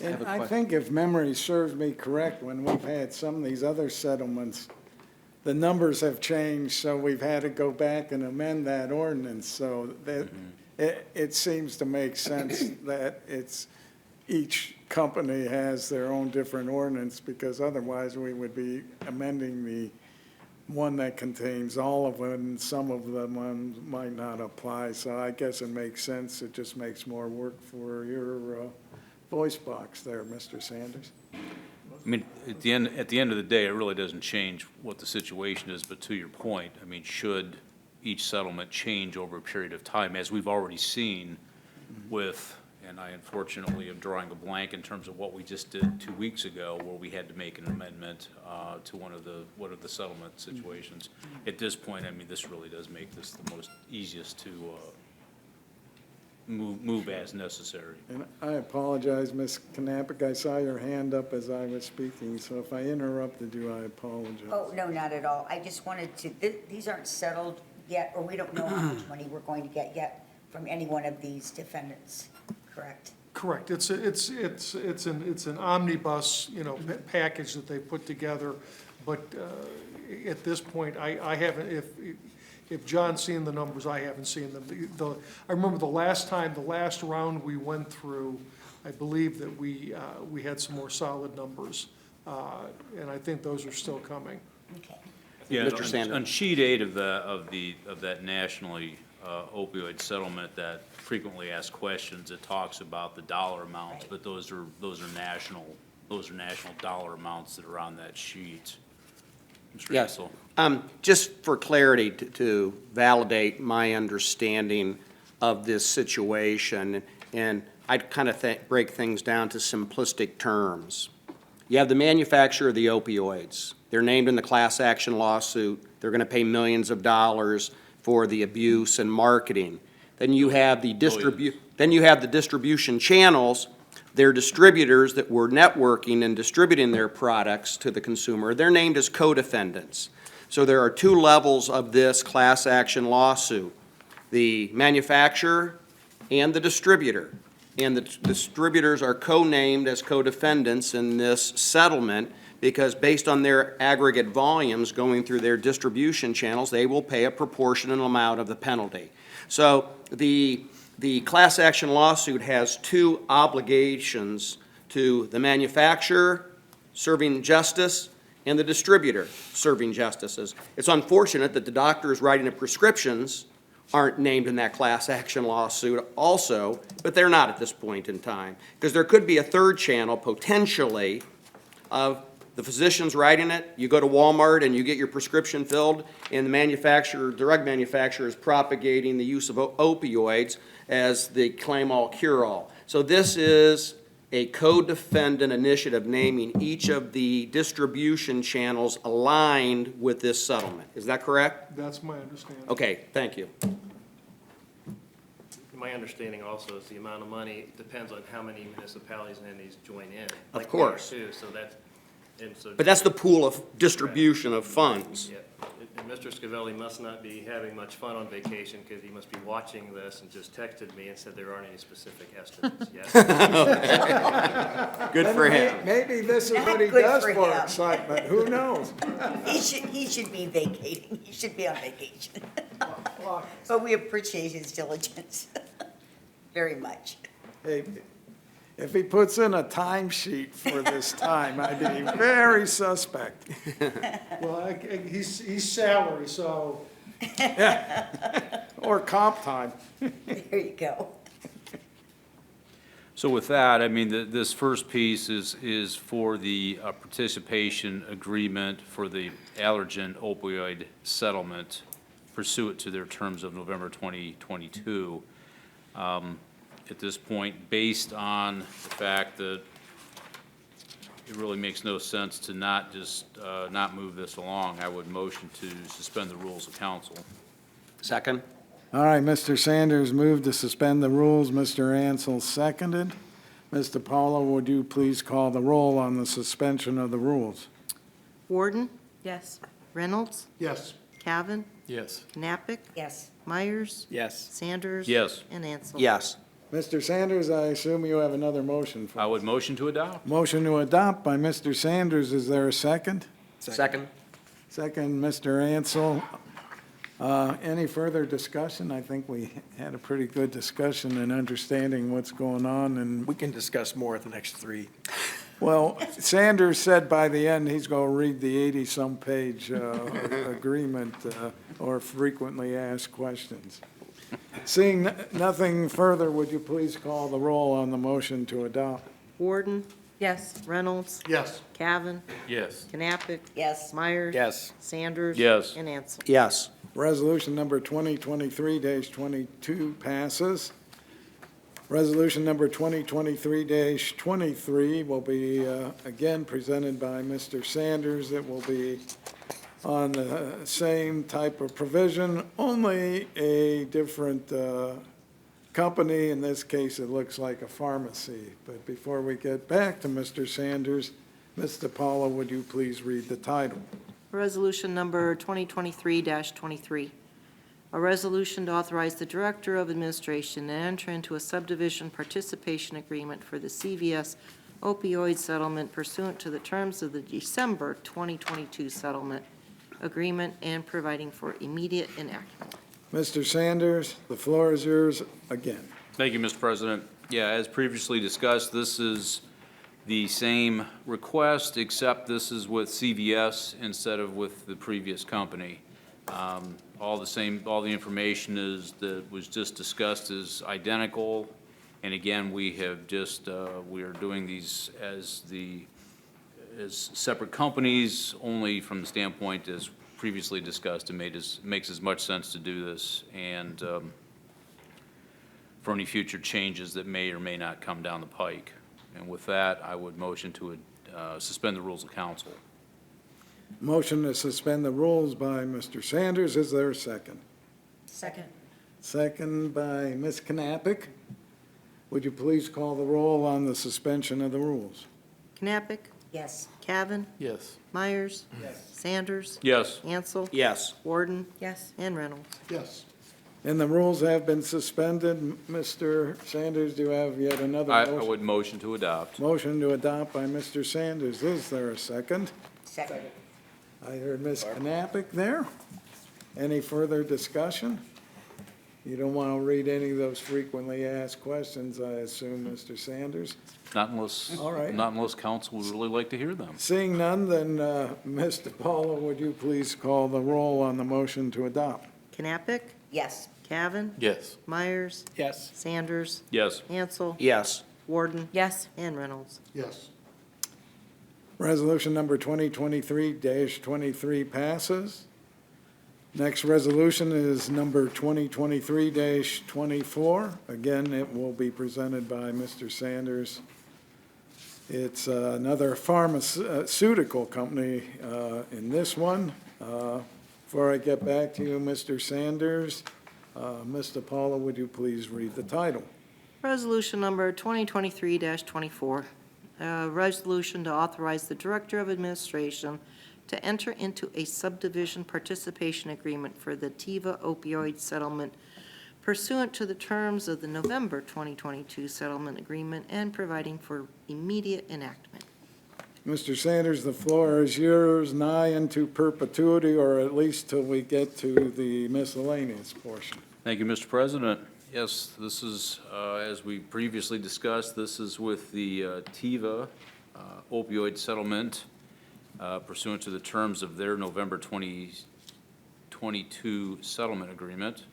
[SPEAKER 1] And I think if memory serves me correct, when we've had some of these other settlements, the numbers have changed, so we've had to go back and amend that ordinance, so that it seems to make sense that each company has their own different ordinance, because otherwise we would be amending the one that contains all of them, and some of them might not apply, so I guess it makes sense. It just makes more work for your voice box there, Mr. Sanders.
[SPEAKER 8] I mean, at the end of the day, it really doesn't change what the situation is, but to your point, I mean, should each settlement change over a period of time, as we've already seen with, and I unfortunately am drawing a blank in terms of what we just did 2 weeks ago, where we had to make an amendment to one of the settlement situations. At this point, I mean, this really does make this the most easiest to move as necessary.
[SPEAKER 1] And I apologize, Ms. Knappich, I saw your hand up as I was speaking, so if I interrupted you, I apologize.
[SPEAKER 4] Oh, no, not at all. I just wanted to, these aren't settled yet, or we don't know how much money we're going to get yet from any one of these defendants, correct?
[SPEAKER 12] Correct. It's an omnibus, package that they put together. But at this point, I haven't, if John's seen the numbers, I haven't seen them. I remember the last round we went through, I believe that we had some more solid numbers. And I think those are still coming.
[SPEAKER 4] Okay.
[SPEAKER 8] Yeah,
[SPEAKER 3] Mr. Sanders.
[SPEAKER 8] on sheet 8 of that nationally opioid settlement, that frequently asked questions, it talks about the dollar amounts, but those are national dollar amounts that are on that sheet. Mr.
[SPEAKER 3] Yes.
[SPEAKER 8] Hansel?
[SPEAKER 3] Just for clarity, to validate my understanding of this situation, and I'd kind of break things down to simplistic terms. You have the manufacturer of the opioids. They're named in the class action lawsuit. They're going to pay millions of dollars for the abuse and marketing. Then you have the distribution channels. They're distributors that were networking and distributing their products to the consumer. They're named as co-defendants. So there are two levels of this class action lawsuit: the manufacturer and the distributor. and the distributors are co-named as co-defendants in this settlement because based on their aggregate volumes going through their distribution channels, they will pay a proportionate amount of the penalty. So the class action lawsuit has two obligations to the manufacturer serving justice and the distributor serving justices. It's unfortunate that the doctors writing the prescriptions aren't named in that class action lawsuit also, but they're not at this point in time. Because there could be a third channel potentially of the physician's writing it, you go to Walmart and you get your prescription filled, and the manufacturer, drug manufacturer is propagating the use of opioids as the claim-all, cure-all. So this is a co-defendant initiative naming each of the distribution channels aligned with this settlement. Is that correct?
[SPEAKER 12] That's my understanding.
[SPEAKER 3] Okay, thank you.
[SPEAKER 9] My understanding also is the amount of money depends on how many municipalities and entities join in.
[SPEAKER 3] Of
[SPEAKER 9] like
[SPEAKER 3] course.
[SPEAKER 9] we are too, so that's, and so.
[SPEAKER 3] But that's the pool of distribution of funds.
[SPEAKER 9] Yeah, and Mr. Scavelli must not be having much fun on vacation because he must be watching this and just texted me and said there aren't any specific estimates, yes?
[SPEAKER 3] Good for him.
[SPEAKER 1] Maybe this is what he
[SPEAKER 4] Good
[SPEAKER 1] does
[SPEAKER 4] for
[SPEAKER 1] for
[SPEAKER 4] him.
[SPEAKER 1] excitement, who knows?
[SPEAKER 4] He should be vacating, he should be on vacation. But we appreciate his diligence very much.
[SPEAKER 1] Hey, if he puts in a timesheet for this time, I'd be very suspect.
[SPEAKER 12] Well, he's salary, so
[SPEAKER 1] Or comp time.
[SPEAKER 4] There you go.
[SPEAKER 8] So with that, I mean, this first piece is for the participation agreement for the allergen opioid settlement pursuant to their terms of November 2022. At this point, based on the fact that it really makes no sense to not just, not move this along, I would motion to suspend the rules of council.
[SPEAKER 3] Second?
[SPEAKER 1] All right, Mr. Sanders moved to suspend the rules. Mr. Ansel seconded. Mr. Paulo, would you please call the roll on the suspension of the rules?
[SPEAKER 2] Warden,
[SPEAKER 7] Yes.
[SPEAKER 2] Reynolds,
[SPEAKER 12] yes.
[SPEAKER 2] Cavan,
[SPEAKER 11] Yes.
[SPEAKER 2] Knappich,
[SPEAKER 4] Yes.
[SPEAKER 2] Myers,
[SPEAKER 3] Yes.
[SPEAKER 2] Sanders.
[SPEAKER 8] Yes.
[SPEAKER 2] And Ansel.
[SPEAKER 3] Yes.
[SPEAKER 1] Mr. Sanders, I assume you have another motion for
[SPEAKER 8] I
[SPEAKER 1] us.
[SPEAKER 8] would motion to adopt.
[SPEAKER 1] Motion to adopt by Mr. Sanders. Is there a second?
[SPEAKER 3] Second?
[SPEAKER 1] Second, Mr. Ansel. Any further discussion? I think we had a pretty good discussion and understanding what's going on, and
[SPEAKER 13] We can discuss more at the next three.
[SPEAKER 1] well, Sanders said by the end, he's going to read the 80-some page agreement or frequently asked questions. Seeing nothing further, would you please call the roll on the motion to adopt?
[SPEAKER 2] Warden,
[SPEAKER 7] Yes.
[SPEAKER 2] Reynolds,
[SPEAKER 12] Yes.
[SPEAKER 2] Cavan,
[SPEAKER 8] Yes.
[SPEAKER 2] Knappich,
[SPEAKER 4] Yes.
[SPEAKER 2] Myers.
[SPEAKER 13] Yes.
[SPEAKER 2] Sanders.
[SPEAKER 8] Yes.
[SPEAKER 2] And Ansel.
[SPEAKER 3] Yes.
[SPEAKER 1] Resolution number 2023-22 passes. Resolution number 2023-23 will be again presented by Mr. Sanders. It will be on the same type of provision, only a different company. In this case, it looks like a pharmacy. But before we get back to Mr. Sanders, Mr. Paula, would you please read the title?
[SPEAKER 2] Resolution number 2023-23. A resolution to authorize the Director of Administration to enter into a subdivision participation agreement for the CVS opioid settlement pursuant to the terms of the December 2022 settlement agreement and providing for immediate enactment.
[SPEAKER 1] Mr. Sanders, the floor is yours again.
[SPEAKER 8] Thank you, Mr. President. Yeah, as previously discussed, this is the same request, except this is with CVS instead of with the previous company. All the information that was just discussed is identical. And again, we have just, we are doing these as separate companies, only from the standpoint as previously discussed. It makes as much sense to do this, and for any future changes that may or may not come down the pike. And with that, I would motion to suspend the rules of council.
[SPEAKER 1] Motion to suspend the rules by Mr. Sanders. Is there a second?
[SPEAKER 4] Second.
[SPEAKER 1] Second by Ms. Knappich. Would you please call the roll on the suspension of the rules?
[SPEAKER 2] Knappich,
[SPEAKER 4] Yes.
[SPEAKER 2] Cavan,
[SPEAKER 11] Yes.
[SPEAKER 2] Myers. Sanders.
[SPEAKER 8] Yes.
[SPEAKER 2] Ansel.
[SPEAKER 3] Yes.
[SPEAKER 2] Warden.
[SPEAKER 7] Yes.
[SPEAKER 2] And Reynolds.
[SPEAKER 12] Yes.
[SPEAKER 1] And the rules have been suspended. Mr. Sanders, do you have yet another
[SPEAKER 8] I
[SPEAKER 1] motion?
[SPEAKER 8] would motion to adopt.
[SPEAKER 1] Motion to adopt by Mr. Sanders. Is there a second?
[SPEAKER 4] Second.
[SPEAKER 1] I heard Ms. Knappich there. Any further discussion? You don't want to read any of those frequently asked questions, I assume, Mr. Sanders?
[SPEAKER 8] Not unless,
[SPEAKER 1] All right.
[SPEAKER 8] not unless council would really like to hear them.
[SPEAKER 1] Seeing none, then, Mr. Paula, would you please call the roll on the motion to adopt?
[SPEAKER 2] Knappich,
[SPEAKER 4] Yes.
[SPEAKER 2] Cavan,
[SPEAKER 11] Yes.
[SPEAKER 2] Myers,
[SPEAKER 13] Yes.
[SPEAKER 2] Sanders,
[SPEAKER 8] Yes.
[SPEAKER 2] Ansel,
[SPEAKER 3] Yes.
[SPEAKER 2] Warden,
[SPEAKER 7] Yes.
[SPEAKER 2] and Reynolds.
[SPEAKER 6] Yes.
[SPEAKER 1] Resolution number 2023-23 passes. Next resolution is number 2023-24. Again, it will be presented by Mr. Sanders. It's another pharmaceutical company in this one. Before I get back to you, Mr. Sanders, Mr. Paula, would you please read the title?
[SPEAKER 2] Resolution number 2023-24, a resolution to authorize the Director of Administration to enter into a subdivision participation agreement for the Teva opioid settlement pursuant to the terms of the November 2022 settlement agreement and providing for immediate enactment.
[SPEAKER 1] Mr. Sanders, the floor is yours, nigh into perpetuity, or at least till we get to the miscellaneous portion.
[SPEAKER 8] Thank you, Mr. President. Yes, this is, as we previously discussed, this is with the Teva opioid settlement pursuant to the terms of their November 2022 settlement agreement.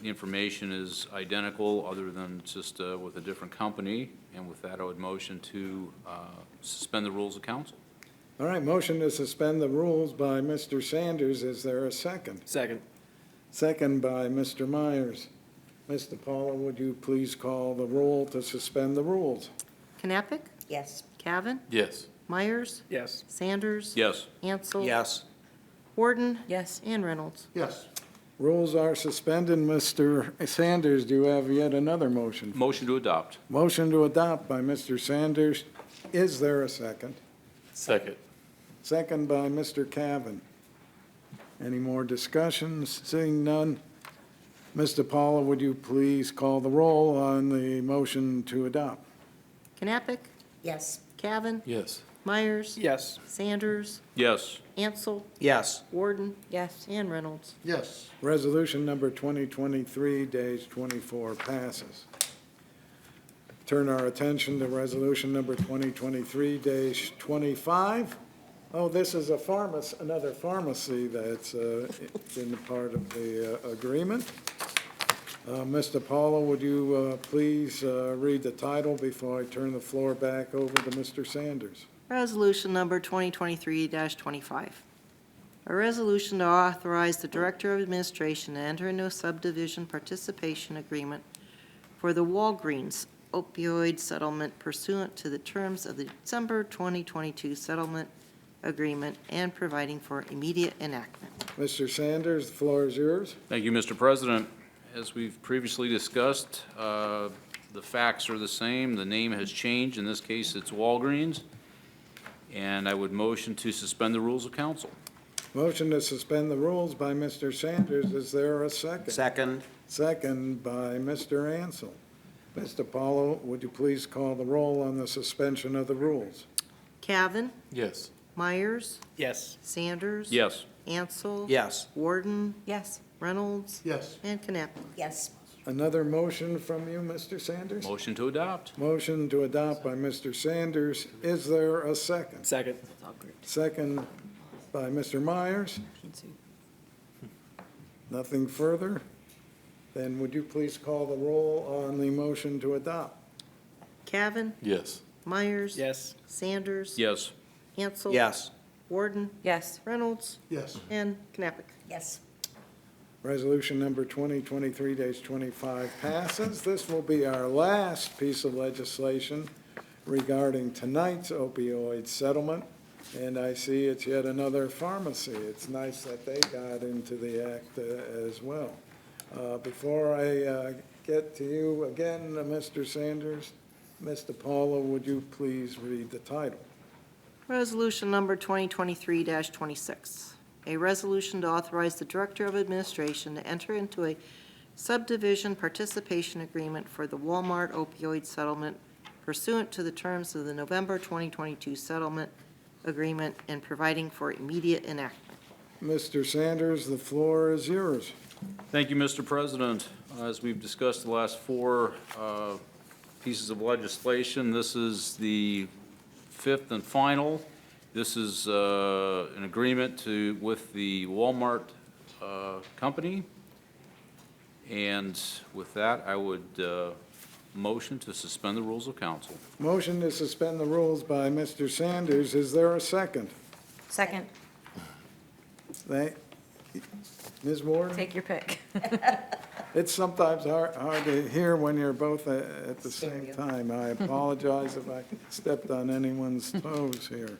[SPEAKER 8] The information is identical, other than just with a different company, and with that, I would motion to suspend the rules of council.
[SPEAKER 1] All right, motion to suspend the rules by Mr. Sanders. Is there a second?
[SPEAKER 13] Second.
[SPEAKER 1] Second by Mr. Myers. Mr. Paula, would you please call the roll to suspend the rules?
[SPEAKER 2] Knappich,
[SPEAKER 4] Yes.
[SPEAKER 2] Cavan,
[SPEAKER 11] Yes.
[SPEAKER 2] Myers,
[SPEAKER 13] Yes.
[SPEAKER 2] Sanders,
[SPEAKER 8] Yes.
[SPEAKER 2] Ansel,
[SPEAKER 3] Yes.
[SPEAKER 2] Warden,
[SPEAKER 7] Yes.
[SPEAKER 2] and Reynolds.
[SPEAKER 6] Yes.
[SPEAKER 1] Rules are suspended. Mr. Sanders, do you have yet another motion?
[SPEAKER 8] Motion to adopt.
[SPEAKER 1] Motion to adopt by Mr. Sanders. Is there a second?
[SPEAKER 11] Second.
[SPEAKER 1] Second by Mr. Cavan. Any more discussions? Seeing none. Mr. Paula, would you please call the roll on the motion to adopt?
[SPEAKER 2] Knappich,
[SPEAKER 4] Yes.
[SPEAKER 2] Cavan,
[SPEAKER 11] Yes.
[SPEAKER 2] Myers,
[SPEAKER 13] Yes.
[SPEAKER 2] Sanders,
[SPEAKER 8] Yes.
[SPEAKER 2] Ansel,
[SPEAKER 3] Yes.
[SPEAKER 2] Warden,
[SPEAKER 7] Yes.
[SPEAKER 2] and Reynolds.
[SPEAKER 6] Yes.
[SPEAKER 1] Resolution number 2023-24 passes. Turn our attention to resolution number 2023-25. Oh, this is another pharmacy that's in part of the agreement. Mr. Paula, would you please read the title before I turn the floor back over to Mr. Sanders?
[SPEAKER 2] Resolution number 2023-25. A resolution to authorize the Director of Administration to enter into a subdivision participation agreement for the Walgreens opioid settlement pursuant to the terms of the December 2022 settlement agreement and providing for immediate enactment.
[SPEAKER 1] Mr. Sanders, the floor is yours.
[SPEAKER 8] Thank you, Mr. President. As we've previously discussed, the facts are the same. The name has changed. In this case, it's Walgreens. And I would motion to suspend the rules of council.
[SPEAKER 1] Motion to suspend the rules by Mr. Sanders. Is there a second?
[SPEAKER 3] Second.
[SPEAKER 1] Second by Mr. Ansel. Mr. Paulo, would you please call the roll on the suspension of the rules?
[SPEAKER 2] Cavan,
[SPEAKER 11] Yes.
[SPEAKER 2] Myers,
[SPEAKER 13] Yes.
[SPEAKER 2] Sanders.
[SPEAKER 8] Yes.
[SPEAKER 2] Ansel.
[SPEAKER 3] Yes.
[SPEAKER 2] Warden,
[SPEAKER 7] Yes.
[SPEAKER 2] Reynolds,
[SPEAKER 6] Yes.
[SPEAKER 2] and Knappich.
[SPEAKER 4] Yes.
[SPEAKER 1] Another motion from you, Mr. Sanders?
[SPEAKER 8] Motion to adopt.
[SPEAKER 1] Motion to adopt by Mr. Sanders. Is there a second?
[SPEAKER 13] Second.
[SPEAKER 1] Second by Mr. Myers. Nothing further? Then would you please call the roll on the motion to adopt?
[SPEAKER 2] Cavan,
[SPEAKER 11] Yes.
[SPEAKER 2] Myers.
[SPEAKER 13] Yes.
[SPEAKER 2] Sanders.
[SPEAKER 8] Yes.
[SPEAKER 2] Ansel.
[SPEAKER 3] Yes.
[SPEAKER 2] Warden,
[SPEAKER 7] Yes.
[SPEAKER 2] Reynolds,
[SPEAKER 6] Yes.
[SPEAKER 2] and Knappich.
[SPEAKER 4] Yes.
[SPEAKER 1] Resolution number 2023-25 passes. This will be our last piece of legislation regarding tonight's opioid settlement. And I see it's yet another pharmacy. It's nice that they got into the act as well. Before I get to you again, Mr. Sanders, Mr. Paula, would you please read the title?
[SPEAKER 2] Resolution number 2023-26. A resolution to authorize the Director of Administration to enter into a subdivision participation agreement for the Walmart opioid settlement pursuant to the terms of the November 2022 settlement agreement and providing for immediate enactment.
[SPEAKER 1] Mr. Sanders, the floor is yours.
[SPEAKER 8] Thank you, Mr. President. As we've discussed the last four pieces of legislation, this is the fifth and final. This is an agreement with the Walmart company. And with that, I would motion to suspend the rules of council.
[SPEAKER 1] Motion to suspend the rules by Mr. Sanders. Is there a second?
[SPEAKER 7] Second,
[SPEAKER 1] Ms. Ward?
[SPEAKER 7] take your pick.
[SPEAKER 1] It's sometimes hard to hear when you're both at the same time. I apologize if I stepped on anyone's toes here.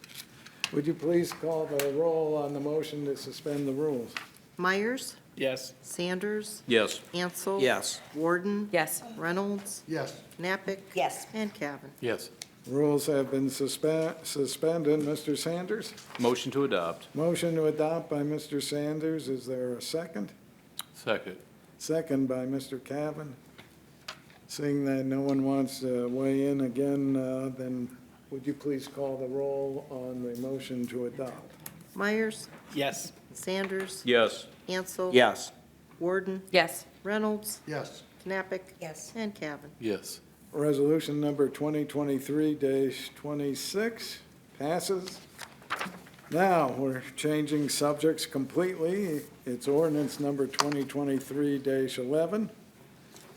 [SPEAKER 1] Would you please call the roll on the motion to suspend the rules?
[SPEAKER 2] Myers?
[SPEAKER 13] Yes.
[SPEAKER 2] Sanders?
[SPEAKER 8] Yes.
[SPEAKER 2] Ansel?
[SPEAKER 3] Yes.
[SPEAKER 2] Warden?
[SPEAKER 7] Yes.
[SPEAKER 2] Reynolds?
[SPEAKER 6] Yes.
[SPEAKER 2] Knappich?
[SPEAKER 4] Yes.
[SPEAKER 2] And Cavan.
[SPEAKER 11] Yes.
[SPEAKER 1] Rules have been suspended. Mr. Sanders?
[SPEAKER 8] Motion to adopt.
[SPEAKER 1] Motion to adopt by Mr. Sanders. Is there a second?
[SPEAKER 11] Second.
[SPEAKER 1] Second by Mr. Cavan. Seeing that no one wants to weigh in again, then would you please call the roll on the motion to adopt?
[SPEAKER 2] Myers?
[SPEAKER 13] Yes.
[SPEAKER 2] Sanders?
[SPEAKER 8] Yes.
[SPEAKER 2] Ansel?
[SPEAKER 3] Yes.
[SPEAKER 2] Warden?
[SPEAKER 7] Yes.
[SPEAKER 2] Reynolds?
[SPEAKER 6] Yes.
[SPEAKER 2] Knappich?
[SPEAKER 4] Yes.
[SPEAKER 2] And Cavan.
[SPEAKER 11] Yes.
[SPEAKER 1] Resolution number 2023-26 passes. Now, we're changing subjects completely. It's ordinance number 2023-11.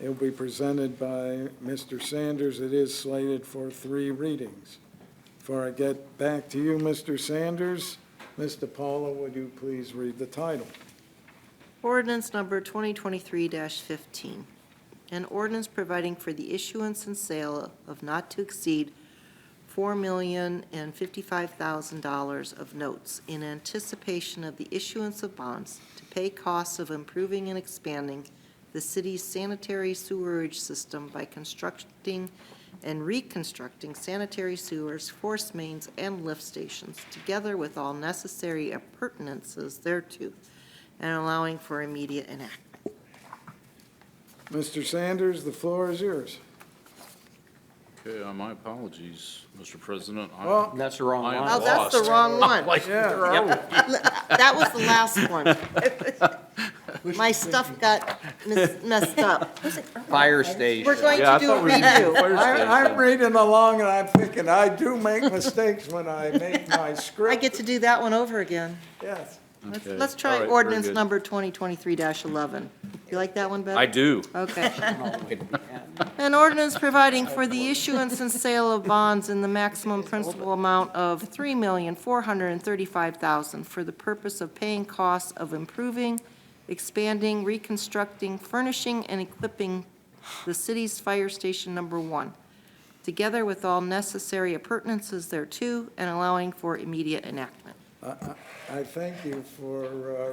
[SPEAKER 1] It will be presented by Mr. Sanders. It is slated for 3 readings. Before I get back to you, Mr. Sanders, Ms. DiPaolo, would you please read the title?
[SPEAKER 2] Ordinance number 2023-15. An ordinance providing for the issuance and sale of not to exceed $4,055,000 of notes in anticipation of the issuance of bonds to pay costs of improving and expanding the city's sanitary sewerage system by constructing and reconstructing sanitary sewers, force mains, and lift stations, together with all necessary appurtenances thereto, and allowing for immediate enactment.
[SPEAKER 1] Mr. Sanders, the floor is yours.
[SPEAKER 8] Okay, my apologies, Mr. President.
[SPEAKER 1] Oh,
[SPEAKER 3] That's the wrong
[SPEAKER 8] I am
[SPEAKER 3] one.
[SPEAKER 2] Oh, that's the
[SPEAKER 8] lost.
[SPEAKER 2] wrong one.
[SPEAKER 8] Like,
[SPEAKER 1] Yeah.
[SPEAKER 8] where are we?
[SPEAKER 2] That was the last one. My stuff got messed up.
[SPEAKER 3] Fire station.
[SPEAKER 2] We're going
[SPEAKER 8] Yeah,
[SPEAKER 2] to
[SPEAKER 8] I
[SPEAKER 2] do a
[SPEAKER 8] thought we were doing
[SPEAKER 2] redo.
[SPEAKER 8] fire
[SPEAKER 1] I'm
[SPEAKER 8] station.
[SPEAKER 1] reading along and I'm thinking, I do make mistakes when I make my
[SPEAKER 2] I
[SPEAKER 1] script.
[SPEAKER 2] get to do that one over again.
[SPEAKER 1] Yes.
[SPEAKER 2] Let's-
[SPEAKER 8] Okay.
[SPEAKER 2] Let's
[SPEAKER 8] All
[SPEAKER 2] try
[SPEAKER 8] right, very
[SPEAKER 2] ordinance
[SPEAKER 8] good.
[SPEAKER 2] number 2023-11. You like that one better?
[SPEAKER 8] I do.
[SPEAKER 2] Okay. An ordinance providing for the issuance and sale of bonds in the maximum principal amount of $3,435,000 for the purpose of paying costs of improving, expanding, reconstructing, furnishing, and equipping the city's fire station number 1, together with all necessary appurtenances thereto, and allowing for immediate enactment.
[SPEAKER 1] I thank you for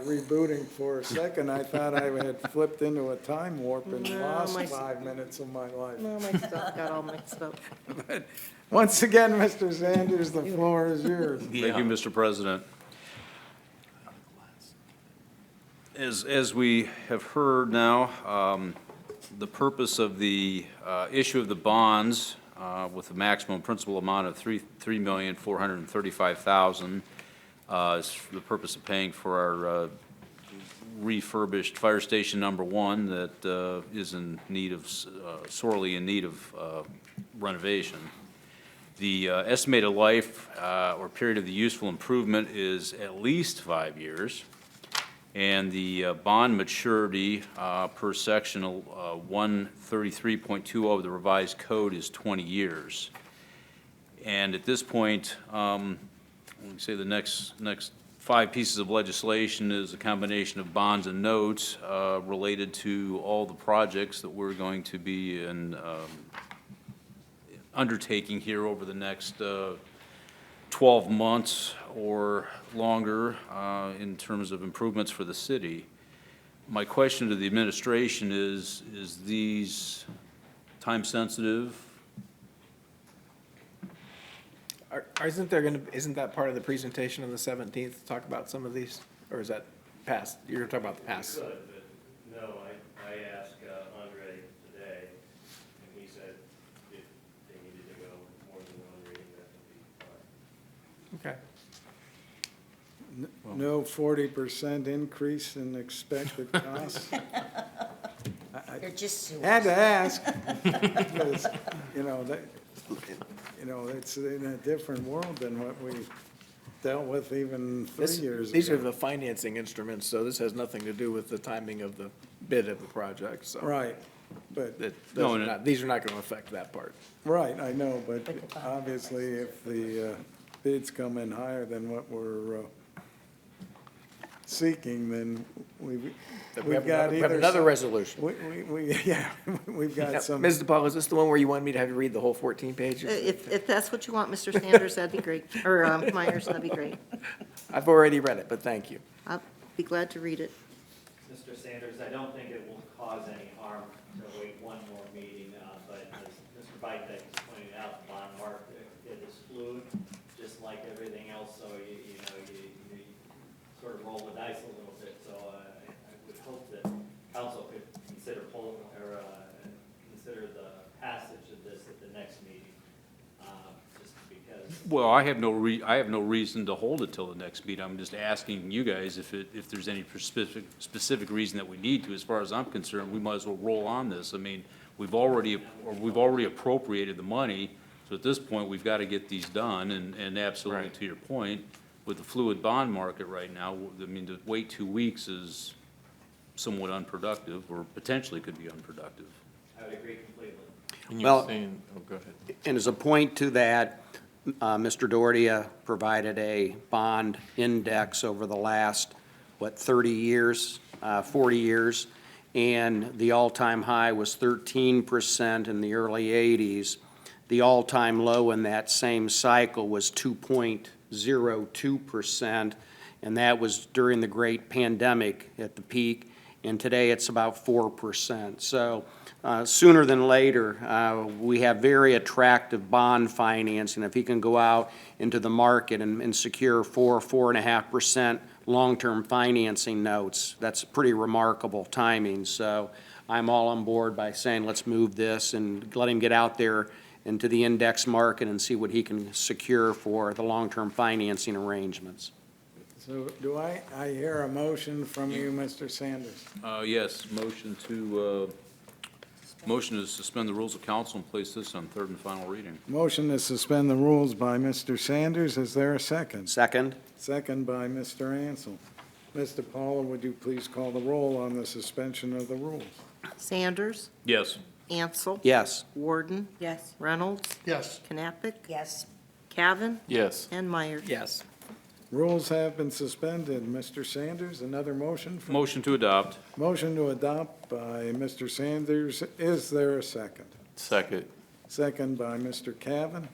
[SPEAKER 1] rebooting for a second. I thought I had flipped into a time warp and
[SPEAKER 2] No,
[SPEAKER 1] lost
[SPEAKER 2] my-
[SPEAKER 1] 5 minutes of my life.
[SPEAKER 2] No, my stuff got all mixed up.
[SPEAKER 1] Once again, Mr. Sanders, the floor is yours.
[SPEAKER 8] Thank you, Mr. President. As we have heard now, the purpose of the issue of the bonds with a maximum principal amount of $3,435,000 is for the purpose of paying for our refurbished fire station number 1 that is in need of, sorely in need of renovation. The estimated life or period of the useful improvement is at least 5 years. And the bond maturity per section 133.20 of the revised code is 20 years. And at this point, let me say the next 5 pieces of legislation is a combination of bonds and notes related to all the projects that we're going to be undertaking here over the next 12 months or longer in terms of improvements for the city. My question to the administration is these time-sensitive?
[SPEAKER 13] Isn't that part of the presentation on the 17th, to talk about some of these Or is that past, you're talking about the past?
[SPEAKER 9] Could, but no, I asked Andre today, and he said if they needed to go more than one reading, that would be fine.
[SPEAKER 13] Okay.
[SPEAKER 1] No 40% increase in expected costs?
[SPEAKER 4] They're just sewers.
[SPEAKER 1] Had to ask, because, it's in a different world than what we dealt with even 3 years ago.
[SPEAKER 13] These are the financing instruments, so this has nothing to do with the timing of the bid of the project, so.
[SPEAKER 1] Right, but,
[SPEAKER 13] These are not going to affect that part.
[SPEAKER 1] right, I know, but obviously if the bids come in higher than what we're seeking, then we've got
[SPEAKER 13] We have
[SPEAKER 1] either.
[SPEAKER 13] another
[SPEAKER 1] some-
[SPEAKER 13] resolution.
[SPEAKER 1] Yeah, we've
[SPEAKER 13] Now,
[SPEAKER 1] got some.
[SPEAKER 13] Ms. DePaul, is this the one where you wanted me to have you read the whole 14 pages?
[SPEAKER 2] If that's what you want, Mr. Sanders, that'd be great, or Myers, that'd be great.
[SPEAKER 13] I've already read it, but thank you.
[SPEAKER 2] I'll be glad to read it.
[SPEAKER 5] Mr. Sanders, I don't think it will cause any harm to wait one more meeting, but as Mr. Bidek has pointed out, the bond market is fluid, just like everything else, so you sort of roll the dice a little bit, so I would hope that council could consider consider the passage of this at the next meeting, just because.
[SPEAKER 8] Well, I have no reason to hold it till the next meeting. I'm just asking you guys if there's any specific reason that we need to. As far as I'm concerned, we might as well roll on this. I mean, we've already appropriated the money, so at this point, we've got to get these done, and absolutely to your point, with the fluid bond market right now, I mean, to wait 2 weeks is somewhat unproductive, or potentially could be unproductive.
[SPEAKER 5] I would agree completely.
[SPEAKER 11] And you were
[SPEAKER 3] Well-
[SPEAKER 11] saying, oh, go ahead.
[SPEAKER 3] And as a point to that, Mr. Doherty provided a bond index over the last, 30 years, 40 years, and the all-time high was 13% in the early 80s. The all-time low in that same cycle was 2.02%, and that was during the great pandemic at the peak, and today it's about 4%. So sooner than later, we have very attractive bond financing. If he can go out into the market and secure 4.5% long-term financing notes, that's pretty remarkable timing. So I'm all on board by saying, let's move this and let him get out there into the index market and see what he can secure for the long-term financing arrangements.
[SPEAKER 1] So do I hear a motion from you, Mr. Sanders?
[SPEAKER 8] Yes, motion to suspend the rules of council and place this on third and final reading.
[SPEAKER 1] Motion to suspend the rules by Mr. Sanders. Is there a second?
[SPEAKER 3] Second?
[SPEAKER 1] Second by Mr. Ansel. Mr. Paula, would you please call the roll on the suspension of the rules?
[SPEAKER 2] Sanders,
[SPEAKER 8] Yes.
[SPEAKER 2] Ansel.
[SPEAKER 3] Yes.
[SPEAKER 2] Warden,
[SPEAKER 7] Yes.
[SPEAKER 2] Reynolds,
[SPEAKER 6] Yes.
[SPEAKER 2] Knappich,
[SPEAKER 4] Yes.
[SPEAKER 2] Cavan,
[SPEAKER 11] Yes.
[SPEAKER 2] and Myers.
[SPEAKER 13] Yes.
[SPEAKER 1] Rules have been suspended. Mr. Sanders, another motion?
[SPEAKER 8] Motion to adopt.
[SPEAKER 1] Motion to adopt by Mr. Sanders. Is there a second?
[SPEAKER 11] Second.
[SPEAKER 1] Second by Mr. Cavan.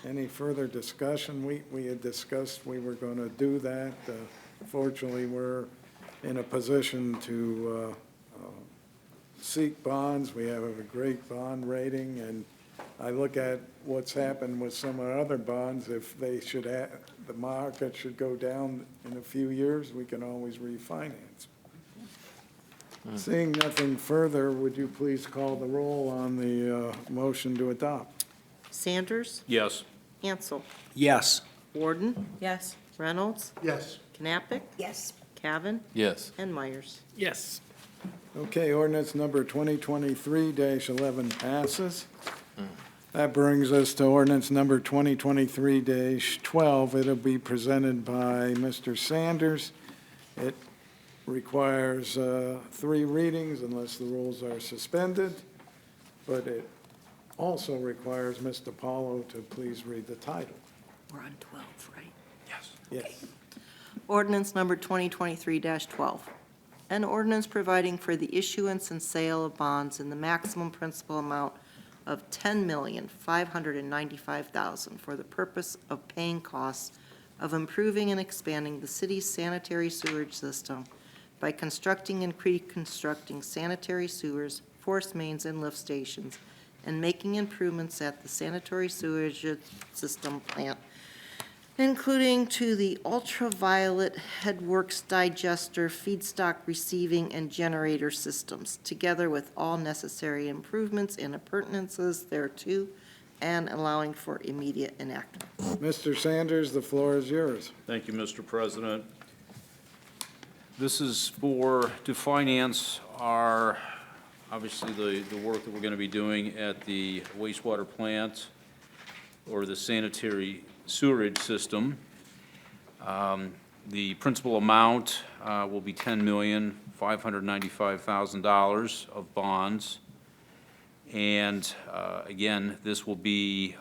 [SPEAKER 1] Any further discussion? We had discussed we were going to do that. Fortunately, we're in a position to seek bonds. We have a great bond rating, and I look at what's happened with some of our other bonds. If they should have, the market should go down in a few years, we can always refinance. Seeing nothing further, would you please call the roll on the motion to adopt?
[SPEAKER 2] Sanders,
[SPEAKER 8] Yes.
[SPEAKER 2] Ansel,
[SPEAKER 3] Yes.
[SPEAKER 2] Warden,
[SPEAKER 7] Yes.
[SPEAKER 2] Reynolds,
[SPEAKER 6] Yes.
[SPEAKER 2] Knappich,
[SPEAKER 4] Yes.
[SPEAKER 2] Cavan,
[SPEAKER 11] Yes.
[SPEAKER 2] and Myers.
[SPEAKER 13] Yes.
[SPEAKER 1] Okay, ordinance number 2023-11 passes. That brings us to ordinance number 2023-12. It'll be presented by Mr. Sanders. It requires 3 readings unless the rules are suspended, but it also requires Mr. Paulo to please read the title.
[SPEAKER 2] We're on 12, right?
[SPEAKER 1] Yes.
[SPEAKER 2] Ordinance number 2023-12. An ordinance providing for the issuance and sale of bonds in the maximum principal amount of $10,595,000 for the purpose of paying costs of improving and expanding the city's sanitary sewage system by constructing and reconstructing sanitary sewers, force mains, and lift stations, and making improvements at the sanitary sewage system plant including to the ultraviolet headworks digester, feedstock receiving, and generator systems, together with all necessary improvements and appurtenances thereto, and allowing for immediate enactment.
[SPEAKER 1] Mr. Sanders, the floor is yours.
[SPEAKER 8] Thank you, Mr. President. This is to finance our, obviously, the work that we're going to be doing at the wastewater plant or the sanitary sewerage system. The principal amount will be $10,595,000 of bonds. And again, this will be,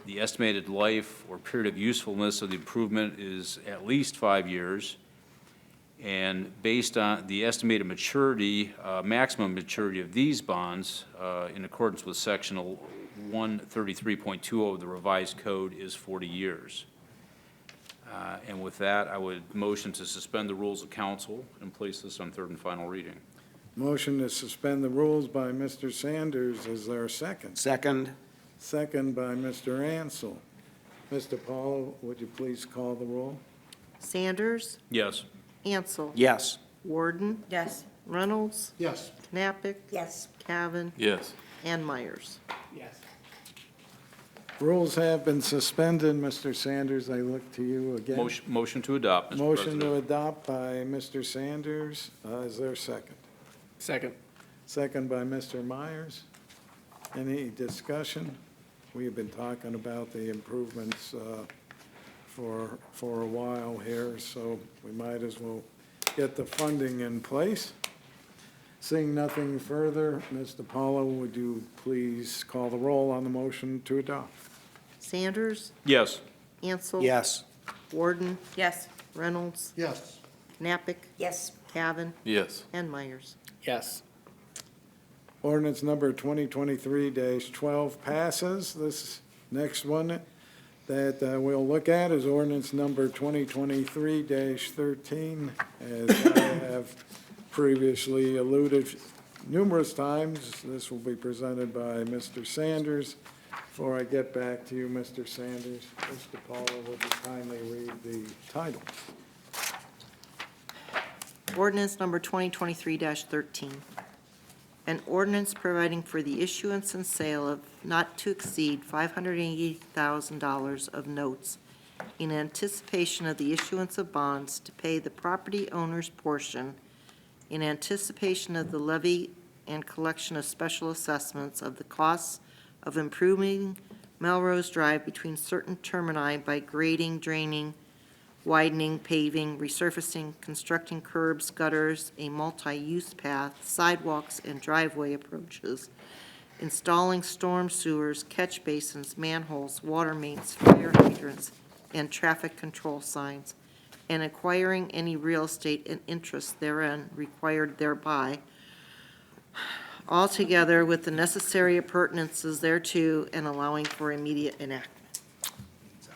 [SPEAKER 8] the estimated life or period of usefulness of the improvement is at least 5 years. And based on the estimated maturity, maximum maturity of these bonds, in accordance with section 133.20 of the revised code, is 40 years. And with that, I would motion to suspend the rules of council and place this on third and final reading.
[SPEAKER 1] Motion to suspend the rules by Mr. Sanders. Is there a second?
[SPEAKER 3] Second?
[SPEAKER 1] Second by Mr. Ansel. Mr. Paulo, would you please call the roll?
[SPEAKER 2] Sanders,
[SPEAKER 8] Yes.
[SPEAKER 2] Ansel.
[SPEAKER 3] Yes.
[SPEAKER 2] Warden,
[SPEAKER 7] Yes.
[SPEAKER 2] Reynolds,
[SPEAKER 6] Yes.
[SPEAKER 2] Knappich,
[SPEAKER 4] Yes.
[SPEAKER 2] Cavan,
[SPEAKER 11] Yes.
[SPEAKER 2] and Myers.
[SPEAKER 10] Yes.
[SPEAKER 1] Rules have been suspended. Mr. Sanders, I look to you again.
[SPEAKER 8] Motion to adopt, Mr.
[SPEAKER 1] Motion to
[SPEAKER 8] President.
[SPEAKER 1] adopt by Mr. Sanders. Is there a second?
[SPEAKER 13] Second.
[SPEAKER 1] Second by Mr. Myers. Any discussion? We have been talking about the improvements for a while here, so we might as well get the funding in place. Seeing nothing further, Mr. Paulo, would you please call the roll on the motion to adopt?
[SPEAKER 2] Sanders,
[SPEAKER 8] Yes.
[SPEAKER 2] Ansel.
[SPEAKER 3] Yes.
[SPEAKER 2] Warden,
[SPEAKER 7] Yes.
[SPEAKER 2] Reynolds,
[SPEAKER 6] Yes.
[SPEAKER 2] Knappich,
[SPEAKER 4] Yes.
[SPEAKER 2] Cavan,
[SPEAKER 11] Yes.
[SPEAKER 2] and Myers.
[SPEAKER 13] Yes.
[SPEAKER 1] Ordinance number 2023-12 passes. This next one that we'll look at is ordinance number 2023-13. As I have previously alluded numerous times, this will be presented by Mr. Sanders. Before I get back to you, Mr. Sanders, Mr. Paulo, would you kindly read the title?
[SPEAKER 2] Ordinance number 2023-13. An ordinance providing for the issuance and sale of not to exceed $580,000 of notes in anticipation of the issuance of bonds to pay the property owner's portion in anticipation of the levy and collection of special assessments of the costs of improving Melrose Drive between certain termini by grading, draining, widening, paving, resurfacing, constructing curbs, gutters, a multi-use path, sidewalks, and driveway approaches, installing storm sewers, catch basins, manholes, water mains, fire hydrants, and traffic control signs, and acquiring any real estate and interest therein required thereby, altogether with the necessary appurtenances thereto, and allowing for immediate enactment.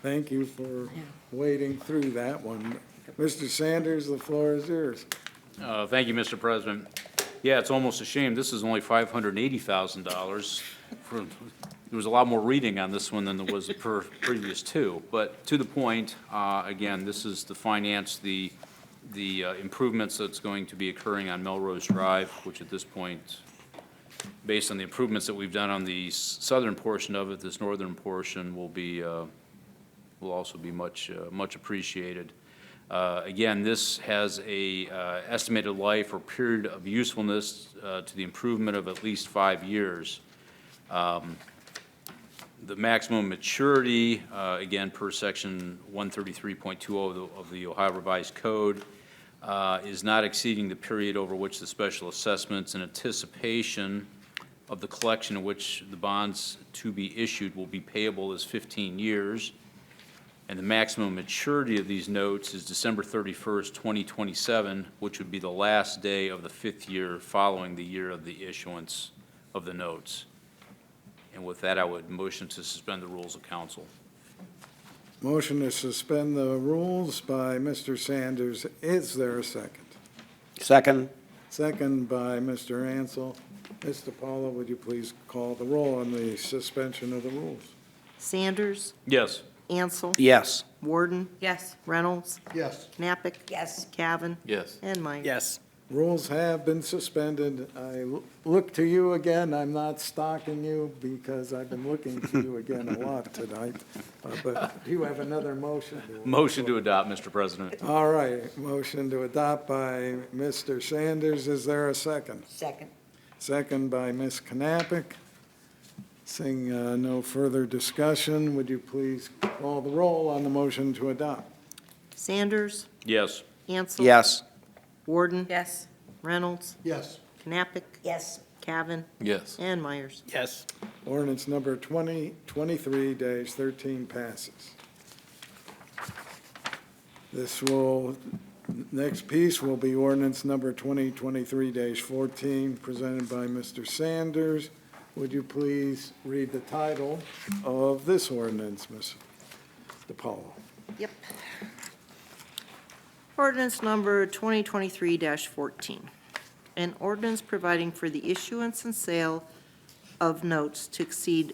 [SPEAKER 1] Thank you for wading through that one. Mr. Sanders, the floor is yours.
[SPEAKER 8] Thank you, Mr. President. Yeah, it's almost a shame. This is only $580,000. There was a lot more reading on this one than there was the previous two. But to the point, again, this is to finance the improvements that's going to be occurring on Melrose Drive, which at this point, based on the improvements that we've done on the southern portion of it, this northern portion will also be much appreciated. Again, this has a estimated life or period of usefulness to the improvement of at least 5 years. The maximum maturity, again, per section 133.20 of the Ohio Revised Code, is not exceeding the period over which the special assessments in anticipation of the collection in which the bonds to be issued will be payable is 15 years. And the maximum maturity of these notes is December 31st, 2027, which would be the last day of the 5th year following the year of the issuance of the notes. And with that, I would motion to suspend the rules of council.
[SPEAKER 1] Motion to suspend the rules by Mr. Sanders. Is there a second?
[SPEAKER 3] Second?
[SPEAKER 1] Second by Mr. Ansel. Mr. Paulo, would you please call the roll on the suspension of the rules?
[SPEAKER 2] Sanders,
[SPEAKER 8] Yes.
[SPEAKER 2] Ansel.
[SPEAKER 3] Yes.
[SPEAKER 2] Warden.
[SPEAKER 7] Yes.
[SPEAKER 2] Reynolds.
[SPEAKER 6] Yes.
[SPEAKER 2] Knappich.
[SPEAKER 4] Yes.
[SPEAKER 2] Cavan.
[SPEAKER 11] Yes.
[SPEAKER 2] And Myers.
[SPEAKER 13] Yes.
[SPEAKER 1] Rules have been suspended. I look to you again. I'm not stalking you because I've been looking to you again a lot tonight. But do you have another motion?
[SPEAKER 8] Motion to adopt, Mr. President.
[SPEAKER 1] All right, motion to adopt by Mr. Sanders. Is there a second?
[SPEAKER 4] Second.
[SPEAKER 1] Second by Ms. Knappich. Seeing no further discussion, would you please call the roll on the motion to adopt?
[SPEAKER 2] Sanders.
[SPEAKER 8] Yes.
[SPEAKER 2] Ansel.
[SPEAKER 3] Yes.
[SPEAKER 2] Warden.
[SPEAKER 7] Yes.
[SPEAKER 2] Reynolds.
[SPEAKER 6] Yes.
[SPEAKER 2] Knappich.
[SPEAKER 4] Yes.
[SPEAKER 2] Cavan.
[SPEAKER 11] Yes.
[SPEAKER 2] And Myers.
[SPEAKER 13] Yes.
[SPEAKER 1] Ordinance number 2023-13 passes. Next piece will be ordinance number 2023-14, presented by Mr. Sanders. Would you please read the title of this ordinance, Ms. DiPaolo?
[SPEAKER 2] Yep. Ordinance number 2023-14. An ordinance providing for the issuance and sale of notes to exceed,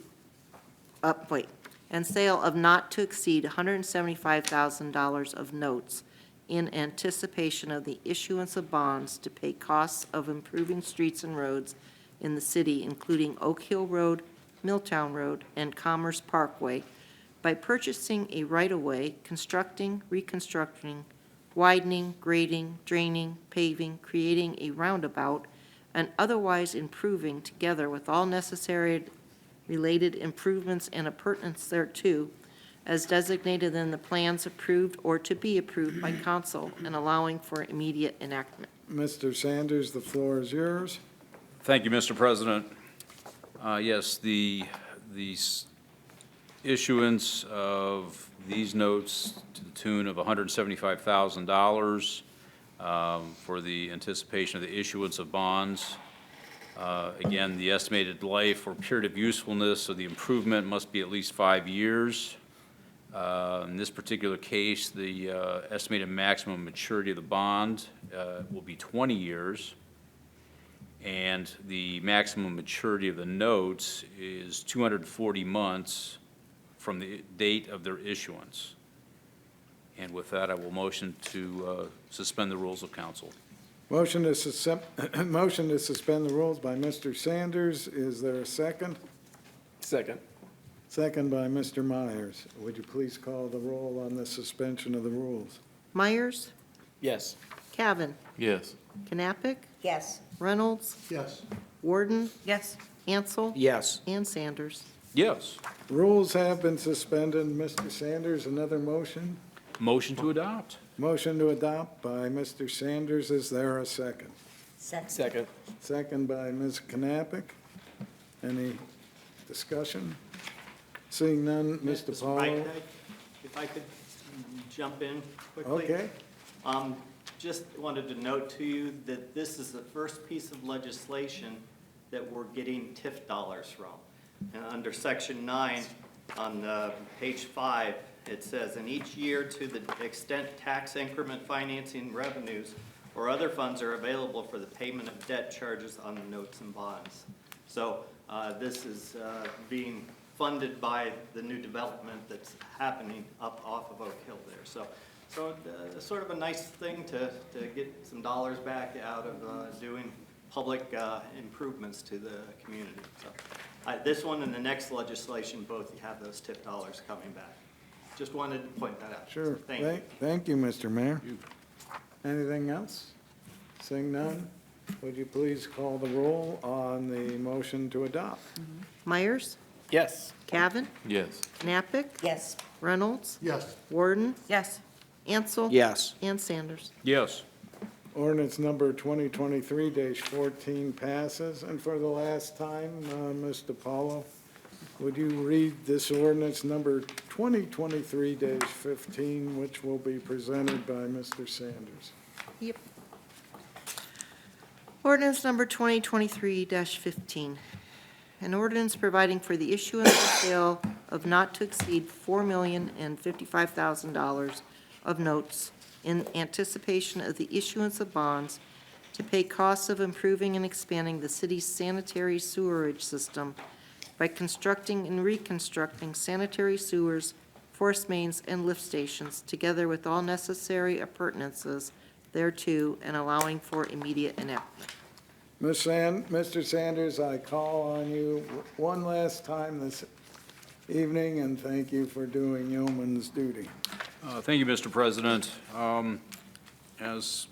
[SPEAKER 2] and sale of not to exceed $175,000 of notes in anticipation of the issuance of bonds to pay costs of improving streets and roads in the city, including Oak Hill Road, Milltown Road, and Commerce Parkway, by purchasing a right-of-way, constructing, reconstructing, widening, grading, draining, paving, creating a roundabout, and otherwise improving, together with all necessary related improvements and appurtenance thereto, as designated in the plans approved or to be approved by council, and allowing for immediate enactment.
[SPEAKER 1] Mr. Sanders, the floor is yours.
[SPEAKER 8] Thank you, Mr. President. Yes, the issuance of these notes to the tune of $175,000 for the anticipation of the issuance of bonds. Again, the estimated life or period of usefulness of the improvement must be at least 5 years. In this particular case, the estimated maximum maturity of the bond will be 20 years, and the maximum maturity of the notes is 240 months from the date of their issuance. And with that, I will motion to suspend the rules of council.
[SPEAKER 1] Motion to suspend the rules by Mr. Sanders. Is there a second?
[SPEAKER 13] Second.
[SPEAKER 1] Second by Mr. Myers. Would you please call the roll on the suspension of the rules?
[SPEAKER 2] Myers.
[SPEAKER 13] Yes.
[SPEAKER 2] Cavan.
[SPEAKER 11] Yes.
[SPEAKER 2] Knappich.
[SPEAKER 4] Yes.
[SPEAKER 2] Reynolds.
[SPEAKER 6] Yes.
[SPEAKER 2] Warden.
[SPEAKER 7] Yes.
[SPEAKER 2] Ansel.
[SPEAKER 3] Yes.
[SPEAKER 2] And Sanders.
[SPEAKER 8] Yes.
[SPEAKER 1] Rules have been suspended. Mr. Sanders, another motion?
[SPEAKER 8] Motion to adopt.
[SPEAKER 1] Motion to adopt by Mr. Sanders. Is there a second?
[SPEAKER 4] Second.
[SPEAKER 13] Second.
[SPEAKER 1] Second by Ms. Knappich. Any discussion? Seeing none, Mr.
[SPEAKER 5] Mr.
[SPEAKER 1] Paulo?
[SPEAKER 5] Biden, if I could jump in quickly.
[SPEAKER 1] Okay.
[SPEAKER 5] Just wanted to note to you that this is the first piece of legislation that we're getting TIF dollars from. And under Section 9, on page 5, it says, "In each year to the extent tax increment financing revenues or other funds are available for the payment of debt charges on the notes and bonds." So this is being funded by the new development that's happening up off of Oak Hill there. So sort of a nice thing to get some dollars back out of doing public improvements to the community. So this one and the next legislation, both have those TIP dollars coming back. Just wanted to point that out.
[SPEAKER 1] Sure.
[SPEAKER 5] Thank you.
[SPEAKER 1] Thank you, Mr. Mayor. Anything else? Seeing none, would you please call the roll on the motion to adopt?
[SPEAKER 2] Myers.
[SPEAKER 13] Yes.
[SPEAKER 2] Cavan.
[SPEAKER 11] Yes.
[SPEAKER 2] Knappich.
[SPEAKER 4] Yes.
[SPEAKER 2] Reynolds.
[SPEAKER 6] Yes.
[SPEAKER 2] Warden.
[SPEAKER 7] Yes.
[SPEAKER 2] Ansel.
[SPEAKER 3] Yes.
[SPEAKER 2] And Sanders.
[SPEAKER 8] Yes.
[SPEAKER 1] Ordinance number 2023-14 passes. And for the last time, Mr. Paulo, would you read this ordinance number 2023-15, which will be presented by Mr. Sanders?
[SPEAKER 2] Yep. Ordinance number 2023-15. An ordinance providing for the issuance or sale of not to exceed $4,055,000 of notes in anticipation of the issuance of bonds to pay costs of improving and expanding the city's sanitary sewerage system by constructing and reconstructing sanitary sewers force mains, and lift stations, together with all necessary appurtenances thereto, and allowing for immediate enactment.
[SPEAKER 1] Mr. Sanders, I call on you one last time this evening, and thank you for doing yeoman's duty.
[SPEAKER 8] Thank you, Mr. President. As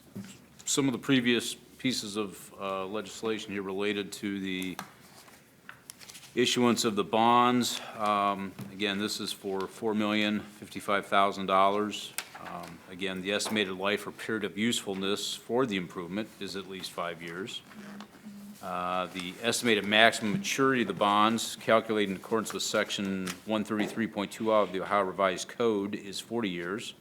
[SPEAKER 8] some of the previous pieces of legislation here related to the issuance of the bonds, again, this is for $4,055,000. Again, the estimated life or period of usefulness for the improvement is at least 5 years. The estimated maximum maturity of the bonds, calculated in accordance with Section 133.2 of the Ohio Revised Code, is 40 years.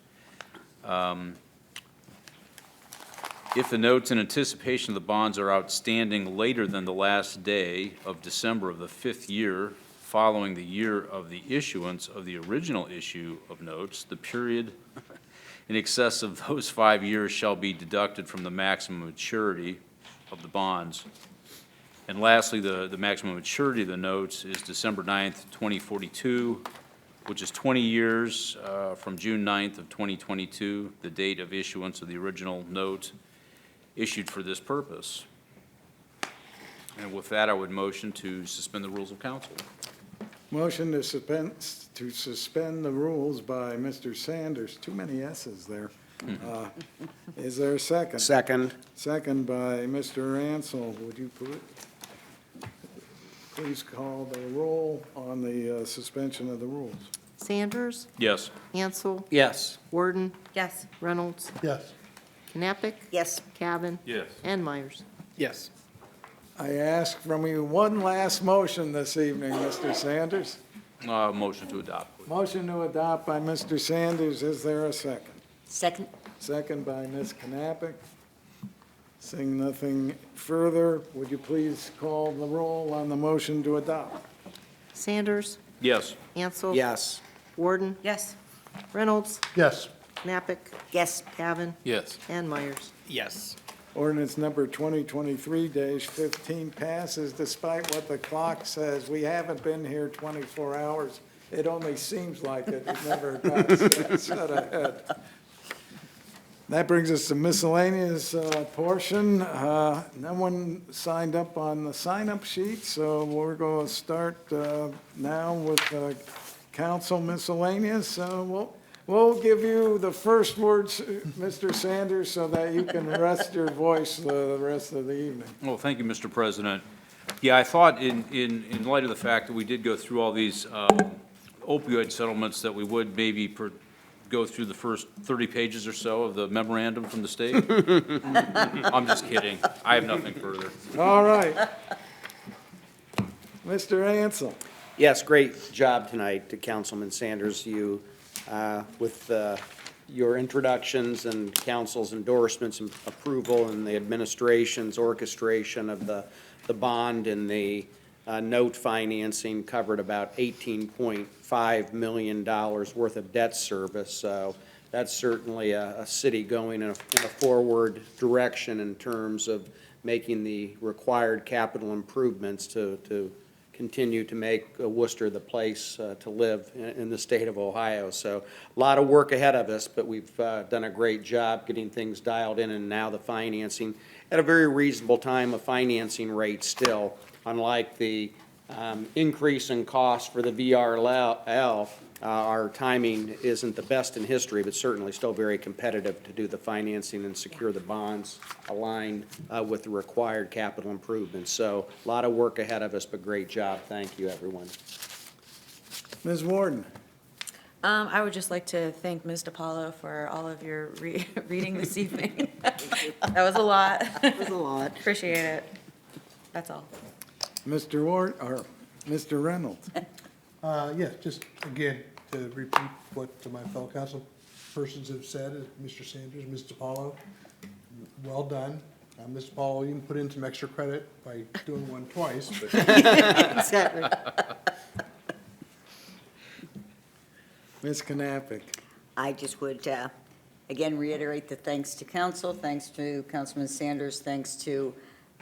[SPEAKER 8] If the notes in anticipation of the bonds are outstanding later than the last day of December of the 5th year following the year of the issuance of the original issue of notes, the period in excess of those 5 years shall be deducted from the maximum maturity of the bonds. And lastly, the maximum maturity of the notes is December 9th, 2042, which is 20 years from June 9th of 2022, the date of issuance of the original note issued for this purpose. And with that, I would motion to suspend the rules of council.
[SPEAKER 1] Motion to suspend the rules by Mr. Sanders. Too many S's there. Is there a second?
[SPEAKER 3] Second.
[SPEAKER 1] Second by Mr. Ansel. Would you please call the roll on the suspension of the rules?
[SPEAKER 2] Sanders,
[SPEAKER 8] Yes.
[SPEAKER 2] Ansel,
[SPEAKER 3] Yes.
[SPEAKER 2] Warden,
[SPEAKER 7] Yes.
[SPEAKER 2] Reynolds,
[SPEAKER 6] Yes.
[SPEAKER 2] Knappich,
[SPEAKER 4] Yes.
[SPEAKER 2] Cavan,
[SPEAKER 8] Yes.
[SPEAKER 2] and Myers.
[SPEAKER 13] Yes.
[SPEAKER 1] I ask from you one last motion this evening, Mr. Sanders.
[SPEAKER 8] Motion to adopt, please.
[SPEAKER 1] Motion to adopt by Mr. Sanders. Is there a second?
[SPEAKER 4] Second?
[SPEAKER 1] Second by Ms. Knappich. Seeing nothing further, would you please call the roll on the motion to adopt?
[SPEAKER 2] Sanders,
[SPEAKER 8] Yes.
[SPEAKER 2] Ansel.
[SPEAKER 3] Yes.
[SPEAKER 2] Warden,
[SPEAKER 7] Yes.
[SPEAKER 2] Reynolds,
[SPEAKER 6] Yes.
[SPEAKER 2] Knappich,
[SPEAKER 4] Yes.
[SPEAKER 2] Cavan,
[SPEAKER 11] Yes.
[SPEAKER 2] and Myers.
[SPEAKER 13] Yes.
[SPEAKER 1] Ordinance number 2023-15 passes despite what the clock says. We haven't been here 24 hours. It only seems like it. It never got set ahead. That brings us to miscellaneous portion. No one signed up on the sign-up sheet, so we're going to start now with council miscellaneous. We'll give you the first words, Mr. Sanders, so that you can rest your voice the rest of the evening.
[SPEAKER 8] Well, thank you, Mr. President. Yeah, I thought in light of the fact that we did go through all these opioid settlements, that we would maybe go through the first 30 pages or so of the memorandum from the state. I'm just kidding. I have nothing further.
[SPEAKER 1] All right. Mr. Ansel.
[SPEAKER 3] Yes, great job tonight to Councilman Sanders. You, with your introductions and council's endorsements and approval and the administration's orchestration of the bond and the note financing covered about $18.5 million worth of debt service. So that's certainly a city going in a forward direction in terms of making the required capital improvements to continue to make Wooster the place to live in the state of Ohio. So a lot of work ahead of us, but we've done a great job getting things dialed in, and now the financing at a very reasonable time of financing rate still. Unlike the increase in cost for the VRL, our timing isn't the best in history, but certainly still very competitive to do the financing and secure the bonds aligned with the required capital improvements. So a lot of work ahead of us, but great job. Thank you, everyone.
[SPEAKER 1] Ms. Warden.
[SPEAKER 7] I would just like to thank Ms. DiPaolo for all of your reading this evening. That was a lot.
[SPEAKER 2] That was a lot.
[SPEAKER 7] Appreciate it. That's all.
[SPEAKER 1] Mr. Ward, or Mr. Reynolds.
[SPEAKER 6] Yes, just again, to repeat what my fellow council persons have said, Mr. Sanders, Ms. DiPaolo, well done. Ms. DiPaolo, you can put in some extra credit by doing one twice, but
[SPEAKER 2] Exactly.
[SPEAKER 1] Ms. Knappich.
[SPEAKER 4] I just would, again, reiterate the thanks to council, thanks to Councilman Sanders, thanks to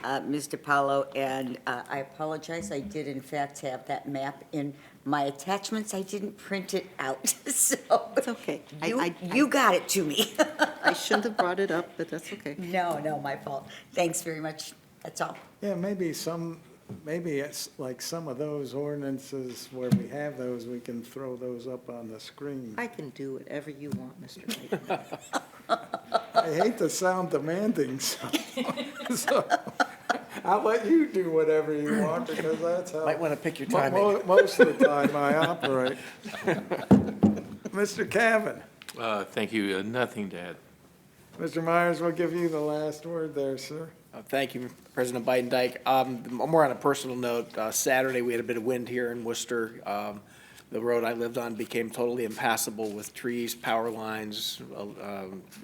[SPEAKER 4] Ms. DiPaolo, and I apologize, I did in fact have that map in My attachments, I didn't print it out, so.
[SPEAKER 2] It's okay.
[SPEAKER 4] You got it to me.
[SPEAKER 2] I shouldn't have brought it up, but that's okay.
[SPEAKER 4] No, my fault. Thanks very much. That's all.
[SPEAKER 1] Yeah, maybe it's like some of those ordinances where we have those, we can throw those up on the screen.
[SPEAKER 2] I can do whatever you want, Mr. Knight.
[SPEAKER 1] I hate to sound demanding, so I'll let you do whatever you want, because that's how.
[SPEAKER 13] Might want to pick your timing.
[SPEAKER 1] Most of the time I operate. Mr. Cavan,
[SPEAKER 11] Thank you, nothing to add.
[SPEAKER 1] Mr. Myers, we'll give you the last word there, sir.
[SPEAKER 13] Thank you, President Biden-Dyke. More on a personal note, Saturday, we had a bit of wind here in Worcester. The road I lived on became totally impassable with trees, power lines,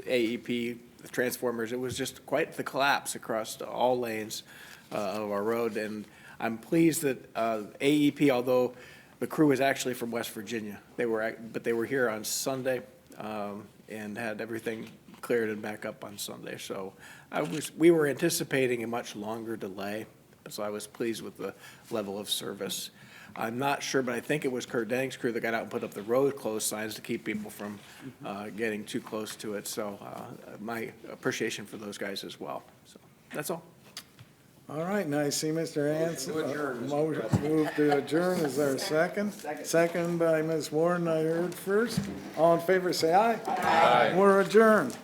[SPEAKER 13] AEP, transformers. It was just quite the collapse across all lanes of our road. And I'm pleased that AEP, although the crew is actually from West Virginia, they were here on Sunday and had everything cleared and back up on Sunday. So we were anticipating a much longer delay, so I was pleased with the level of service. I'm not sure, but I think it was Kurt Denning's crew that got out and put up the road closed signs to keep people from getting too close to it. So my appreciation for those guys as well. So that's all.
[SPEAKER 1] All right, now I see Mr. Hanson. Move to adjourn. Is there a second? Second by Ms. Warren, I heard first. All in favor, say aye. Aye. We're adjourned.